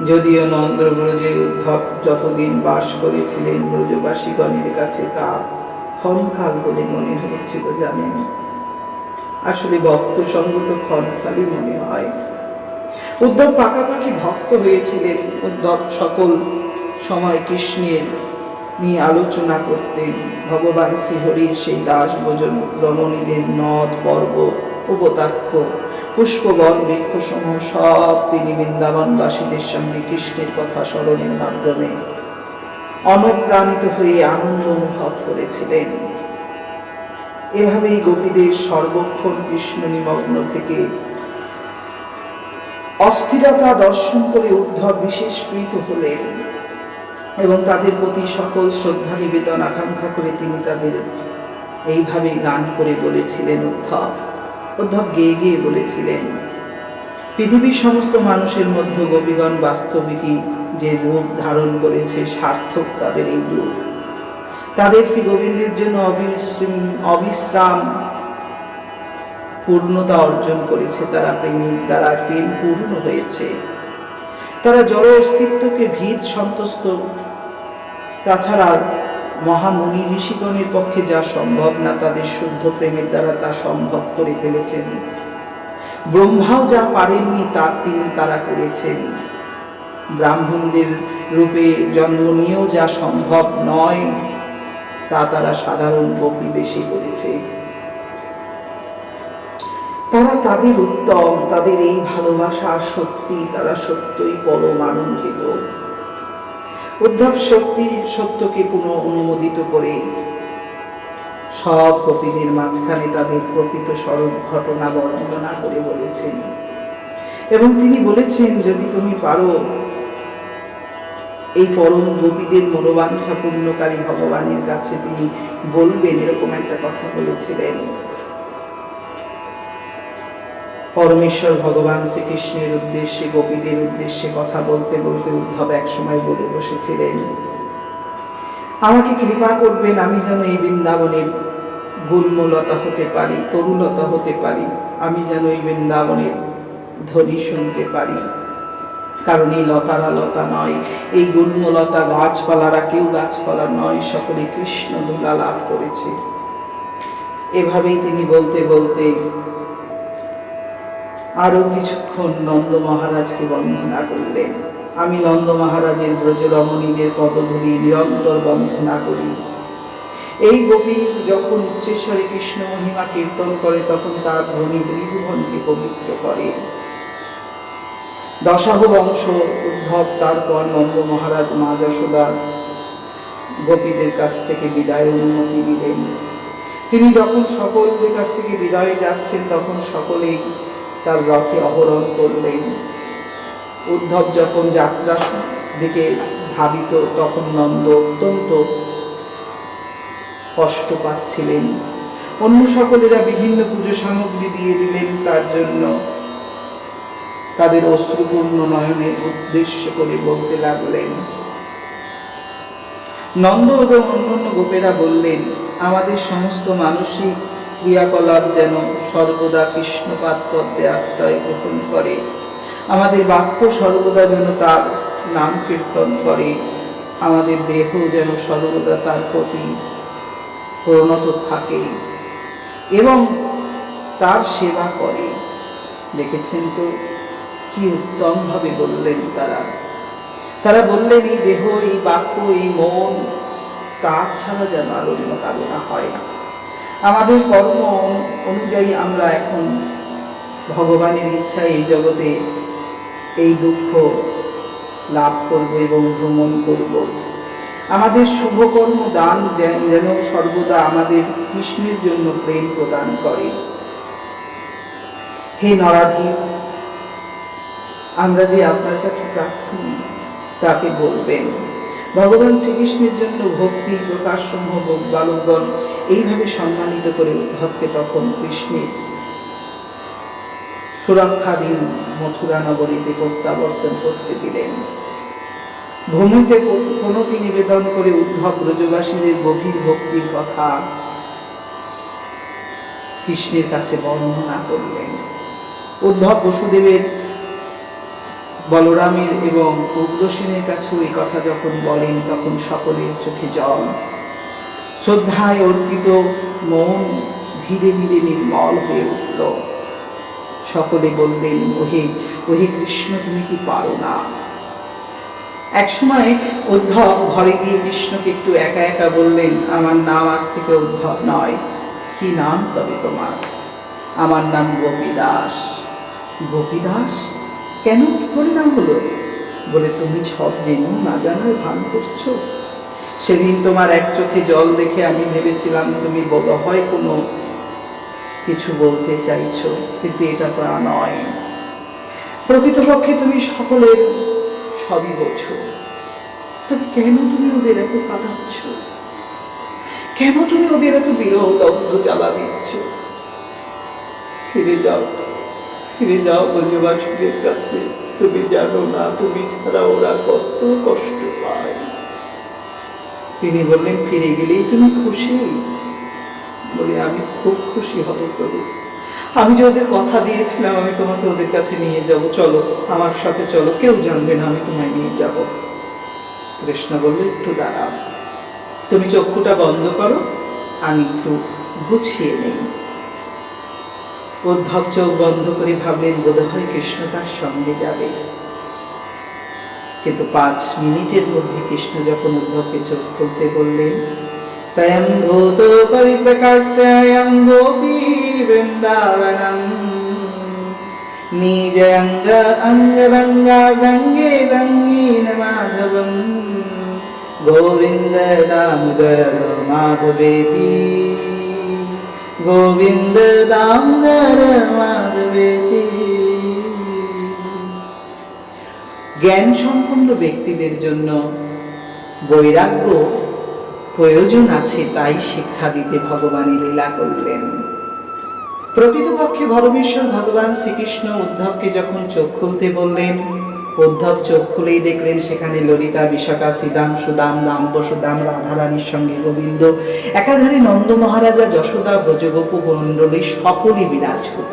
যদিও নন্দ্রব্রজে উদ্ধব যতদিন বাস করেছিলেন ব্রজবাসীগণের কাছে তা ক্ষণকাল বলে মনে হয়েছিল, জানেন, আসলে ভক্ত সঙ্গ তো ক্ষণকালই মনে হয়। উদ্ধব পাকাপাকি ভক্ত হয়েছিলেন। উদ্ধব সকল সময় কৃষ্ণের নিয়ে আলোচনা করতেন। ভগবান শ্রীহরির সেই দাস ভোজন রমণীদের নদ পর্বত উপত্যক্ষ পুষ্পবন বৃক্ষসমূহ সব তিনি বৃন্দাবনবাসীদের সঙ্গে কৃষ্ণের কথা স্মরণের মাধ্যমে অনুপ্রাণিত হয়ে আনন্দ অনুভব করেছিলেন। এভাবেই গোপীদের সর্বক্ষণ কৃষ্ণ নিমগ্ন থেকে অস্থিরতা দর্শন করে উদ্ধব বিশেষ প্রীত হলেন এবং তাদের প্রতি সকল শ্রদ্ধা নিবেদন আকাঙ্ক্ষা করে তিনি তাদের এইভাবে গান করে বলেছিলেন। উদ্ধব গেয়ে গেয়ে বলেছিলেন, পৃথিবীর সমস্ত মানুষের মধ্যে গোপীগণ বাস্তবিকই যে রূপ ধারণ করেছে সার্থক তাদের এই রূপ। তাদের শ্রী গোবিন্দের জন্য অবিশ্রাম পূর্ণতা অর্জন করেছে, তারা প্রেমের দ্বারা প্রেম পূর্ণ হয়েছে, তারা জড় অস্তিত্বকে ভীত সন্তুষ্ট, তাছাড়া মহামুনি ঋষিগণের পক্ষে যা সম্ভব না, তাদের শুদ্ধ প্রেমের দ্বারা তা সম্ভব করে ফেলেছেন। ব্রহ্মাও যা পারেননি তা তারা করেছেন। ব্রাহ্মণদের রূপে জন্ম নিয়েও যা সম্ভব নয় তা তারা সাধারণ গোপী বেশি করেছে। তারা তাদের উত্তম, তাদের এই ভালোবাসা সত্যি, তারা সত্যই পরম আনন্দিত। উদ্ধব সত্যকে পুনঃ অনুমোদিত করে সব গোপীদের মাঝখানে তাদের প্রকৃত স্বরূপ ঘটনা বর্ণনা করে বলেছেন। এবং তিনি বলেছেন, যদি তুমি পারো এই পরম গোপীদের মনোবাঞ্ছা পূর্ণকারী ভগবানের কাছে তিনি বলবেন, এরকম একটা কথা বলেছিলেন। পরমেশ্বর ভগবান শ্রীকৃষ্ণের উদ্দেশ্যে, গোপীদের উদ্দেশ্যে কথা বলতে বলতে উদ্ধব একসময় বলে বসেছিলেন, আমাকে কৃপা করবেন, আমি যেন এই বৃন্দাবনের গুল্মলতা হতে পারি, তরুলতা হতে পারি, আমি যেন এই বৃন্দাবনের ধ্বনি শুনতে পারি। কারণ এই লতারা লতা নয়, এই গুল্মলতা গাছপালারা কেউ গাছপালা নয়, সকলে কৃষ্ণ ধুলা লাভ করেছে। এভাবেই তিনি বলতে বলতে আরো কিছুক্ষণ নন্দ মহারাজকে বন্দনা করলেন। আমি নন্দ মহারাজের ব্রজরমণীদের পদধূলি নিরন্তর বন্দনা করি। এই গোপী যখন উচ্চেশ্বরে কৃষ্ণ মহিমা কীর্তন করে, তখন তার ধ্বনি ত্রিভুবনকে পবিত্র করে। দশাহ বংশ উদ্ধব তারপর নন্দ মহারাজ মা যশোদা গোপীদের কাছ থেকে বিদায় অনুমতি দিলেন। তিনি যখন সকলের কাছ থেকে বিদায় যাচ্ছেন, তখন সকলেই তার রথে আরোহণ করলেন। উদ্ধব যখন যাত্রার দিকে ধাবিত, তখন নন্দ অত্যন্ত কষ্ট পাচ্ছিলেন। অন্য সকলেরা বিভিন্ন পুজো সামগ্রী দিয়ে দিলেন তার জন্য। তাদের অশ্রুপূর্ণ নয়নের উদ্দেশ্য করে বলতে লাগলেন। নন্দ এবং অন্যান্য গোপেরা বললেন, আমাদের সমস্ত মানসিক ক্রিয়াকলাপ যেন সর্বদা কৃষ্ণপাদ পদ্মে আশ্রয় গ্রহণ করে, আমাদের বাক্য সর্বদা যেন তার নাম কীর্তন করে, আমাদের দেহ যেন সর্বদা তার প্রতি প্রণত থাকে এবং তার সেবা করে। দেখেছেন তো কি উত্তমভাবে বললেন তারা বললেন, এই দেহ, এই বাক্য, এই মন তার ছাড়া যেন আর অন্য কারো না হয়। আমাদের কর্ম অনুযায়ী আমরা এখন ভগবানের ইচ্ছায় এই জগতে এই দুঃখ লাভ করব এবং ভ্রমণ করব। আমাদের শুভকর্ম দান যেন সর্বদা আমাদের কৃষ্ণের জন্য প্রেম প্রদান করে। হে নরাধীপ, আমরা যে আপনার কাছে প্রার্থনা তাকে বলবেন। ভগবান শ্রীকৃষ্ণের জন্য ভক্তি প্রকাশ সমূহ বালকগণ এইভাবে সম্মানিত করে উদ্ধবকে তখন কৃষ্ণের সুরক্ষাধীন মথুরা নগরীতে প্রত্যাবর্তন করতে দিলেন। ভূমিতে প্রণতি নিবেদন করে উদ্ধব ব্রজবাসীদের গভীর ভক্তির কথা কৃষ্ণের কাছে বর্ণনা করলেন। উদ্ধব বসুদেবের, বলরামের এবং উগ্রসেনের কাছেও এই কথা যখন বলেন, তখন সকলের চোখে জল। শ্রদ্ধায় অর্পিত মন ধীরে ধীরে নির্মল হয়ে উঠল। সকলে বললেন, ওহে কৃষ্ণ, তুমি কি পারো না? একসময় উদ্ধব ঘরে গিয়ে কৃষ্ণকে একটু একা একা বললেন, আমার নাম আজ থেকে উদ্ধব নয়। কি নাম তবে তোমার? আমার নাম গোপীদাস। গোপীদাস? কেন, কি করে নাম হলো? বলে, তুমি সব জেনেও না জানার ভান করছো। সেদিন তোমার এক চোখে জল দেখে আমি ভেবেছিলাম তুমি বোধহয় কোনো কিছু বলতে চাইছো, কিন্তু এটা তা নয়। প্রকৃতপক্ষে তুমি সকলের সবই বোঝো। তবে কেন তুমি ওদের এত কাঁদাচ্ছ? কেন তুমি ওদের এত বিরহ দগ্ধ জ্বালা দিচ্ছ? ফিরে যাও ব্রজবাসীদের কাছে। তুমি জানো না, তুমি ছাড়া ওরা কত কষ্ট পায়। তিনি বললেন, ফিরে গেলেই তুমি খুশি? বলে, আমি খুব খুশি হব প্রভু। আমি যে ওদের কথা দিয়েছিলাম আমি তোমাকে ওদের কাছে নিয়ে যাব, চলো আমার সাথে চলো, কেউ জানবে না আমি তোমায় নিয়ে যাব। কৃষ্ণ বললে, একটু দাঁড়াও। তুমি চক্ষুটা বন্ধ করো, আমি একটু গুছিয়ে নেই। উদ্ধব চোখ বন্ধ করে ভাবলেন বোধহয় কৃষ্ণ তার সঙ্গে যাবে। কিন্তু 5 মিনিটের মধ্যে কৃষ্ণ যখন উদ্ধবকে চোখ খুলতে বললেন, স্বয়ং ভূত পরিপ্রকাশয়ং গোপী বৃন্দাবনম নিজ অঙ্গ অঙ্গ রঙ্গা রঙ্গে রঙ্গীন মাধবম গোবিন্দ দামোদর মাধবেতি গোবিন্দ দামোদর মাধবেতি। জ্ঞান সম্পন্ন ব্যক্তিদের জন্য বৈরাগ্য প্রয়োজন আছে, তাই শিক্ষা দিতে ভগবানই লীলা করলেন। প্রকৃতপক্ষে পরমেশ্বর ভগবান শ্রীকৃষ্ণ উদ্ধবকে যখন চোখ খুলতে বললেন, উদ্ধব চোখ খুলেই দেখলেন সেখানে ললিতা, বিশাখা, শ্রীদাম, সুদাম, দাম্ব, সুদাম, রাধারানীর সঙ্গে গোবিন্দ, একাধারে নন্দ মহারাজা, যশোদা, ব্রজগোপু মণ্ডলী সকলই বিরাজভূত।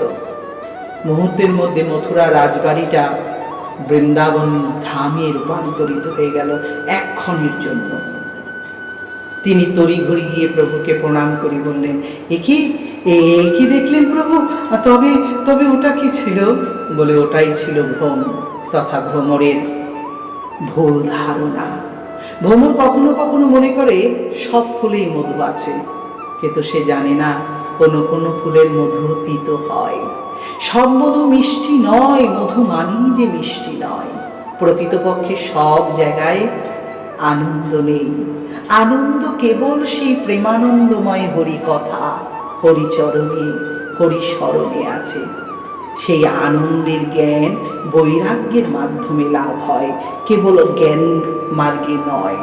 মুহূর্তের মধ্যে মথুরা রাজবাড়িটা বৃন্দাবন ধামে রূপান্তরিত হয়ে গেল এক ক্ষণের জন্য। তিনি তড়িঘড়ি গিয়ে প্রভুকে প্রণাম করে বললেন, এ কি দেখলেন প্রভু? তবে ওটা কি ছিল? বলে, ওটাই ছিল ভ্রম তথা ভ্রমরের ভুল ধারণা। ভ্রমর কখনো কখনো মনে করে সব ফুলেই মধু আছে, কিন্তু সে জানে না কোনো কোনো ফুলের মধু তিত হয়। সব মধু মিষ্টি নয়, মধু মানেই যে মিষ্টি নয়। প্রকৃতপক্ষে সব জায়গায় আনন্দ নেই, আনন্দ কেবল সেই প্রেমানন্দময় হরি কথা, হরিচরণে, হরিস্মরণে আছে। সেই আনন্দের জ্ঞান বৈরাগ্যের মাধ্যমে লাভ হয়, কেবল জ্ঞান মার্গে নয়।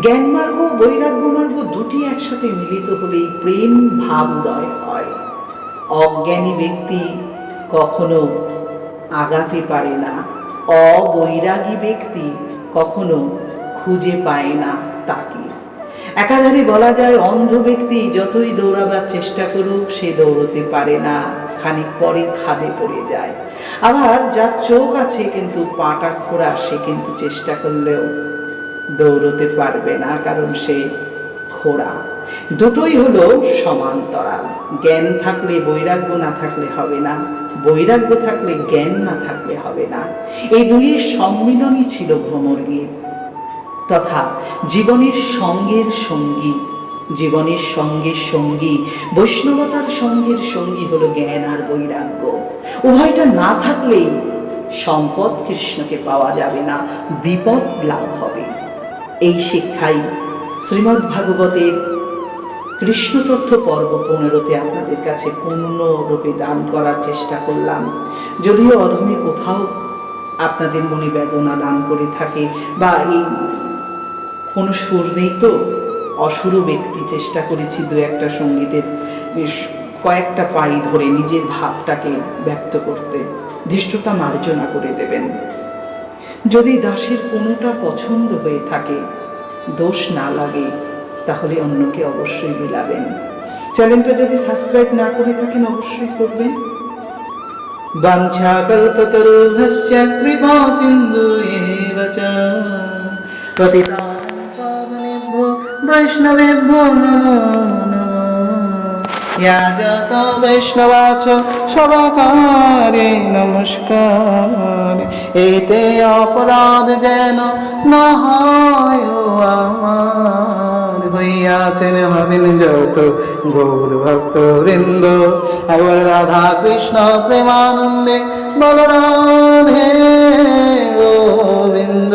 জ্ঞান মার্গ ও বৈরাগ্য মার্গ দুটি একসাথে মিলিত হলেই প্রেম ভাব উদয় হয়। অজ্ঞানী ব্যক্তি কখনো আগাতে পারে না, অবৈরাগী ব্যক্তি কখনো খুঁজে পায় না তাকে। একাধারে বলা যায়, অন্ধ ব্যক্তি যতই দৌড়াবার চেষ্টা করুক সে দৌড়তে পারে না, খানিক পরে খাদে পড়ে যায়। আবার যার চোখ আছে কিন্তু পাটা খোঁড়া, সে কিন্তু চেষ্টা করলেও দৌড়তে পারবে না, কারণ সে খোঁড়া। দুটোই হলো সমান্তরাল। জ্ঞান থাকলে বৈরাগ্য না থাকলে হবে না, বৈরাগ্য থাকলে জ্ঞান না থাকলে হবে না। এই দুইয়ের সম্মিলনই ছিল ভ্রমর গীত তথা জীবনের সঙ্গের সঙ্গীত। জীবনের সঙ্গের সঙ্গী, বৈষ্ণবতার সঙ্গের সঙ্গী হলো জ্ঞান আর বৈরাগ্য। উভয়টা না থাকলেই সম্পদ কৃষ্ণকে পাওয়া যাবে না, বিপদ লাভ হবে। এই শিক্ষাই শ্রীমদ্ ভাগবতের কৃষ্ণতত্ত্ব পর্ব 15-তে আপনাদের কাছে পূর্ণরূপে দান করার চেষ্টা করলাম। যদিও অধমে কোথাও আপনাদের মনে বেদনা দান করে থাকে, বা এই কোনো সুর নেই তো অসুরও ব্যক্তি চেষ্টা করেছি দু একটা সঙ্গীতের কয়েকটা পাই ধরে নিজের ভাবটাকে ব্যক্ত করতে, ধৃষ্টতা মার্জনা করে দেবেন। যদি দাসের কোনোটা পছন্দ হয়ে থাকে, দোষ না লাগে, তাহলে অন্যকে অবশ্যই বিলাবেন। চ্যানেলটা যদি সাবস্ক্রাইব না করে থাকেন অবশ্যই করবেন। বাঞ্ছা কল্পতরুভ্যশ্চ কৃপা সিন্ধুয়েব চ পতিতানাং পাবনেভ্যো বৈষ্ণবেভ্যো নমো নমো। ইয়া যত বৈষ্ণবাচ সবাকারে নমস্কার। এতে অপরাধ যেন না হয় আমার, হইয়াছেন হবেন যত গৌর ভক্ত বৃন্দ। একবার রাধা কৃষ্ণ প্রেমানন্দে বল রাধে গোবিন্দ।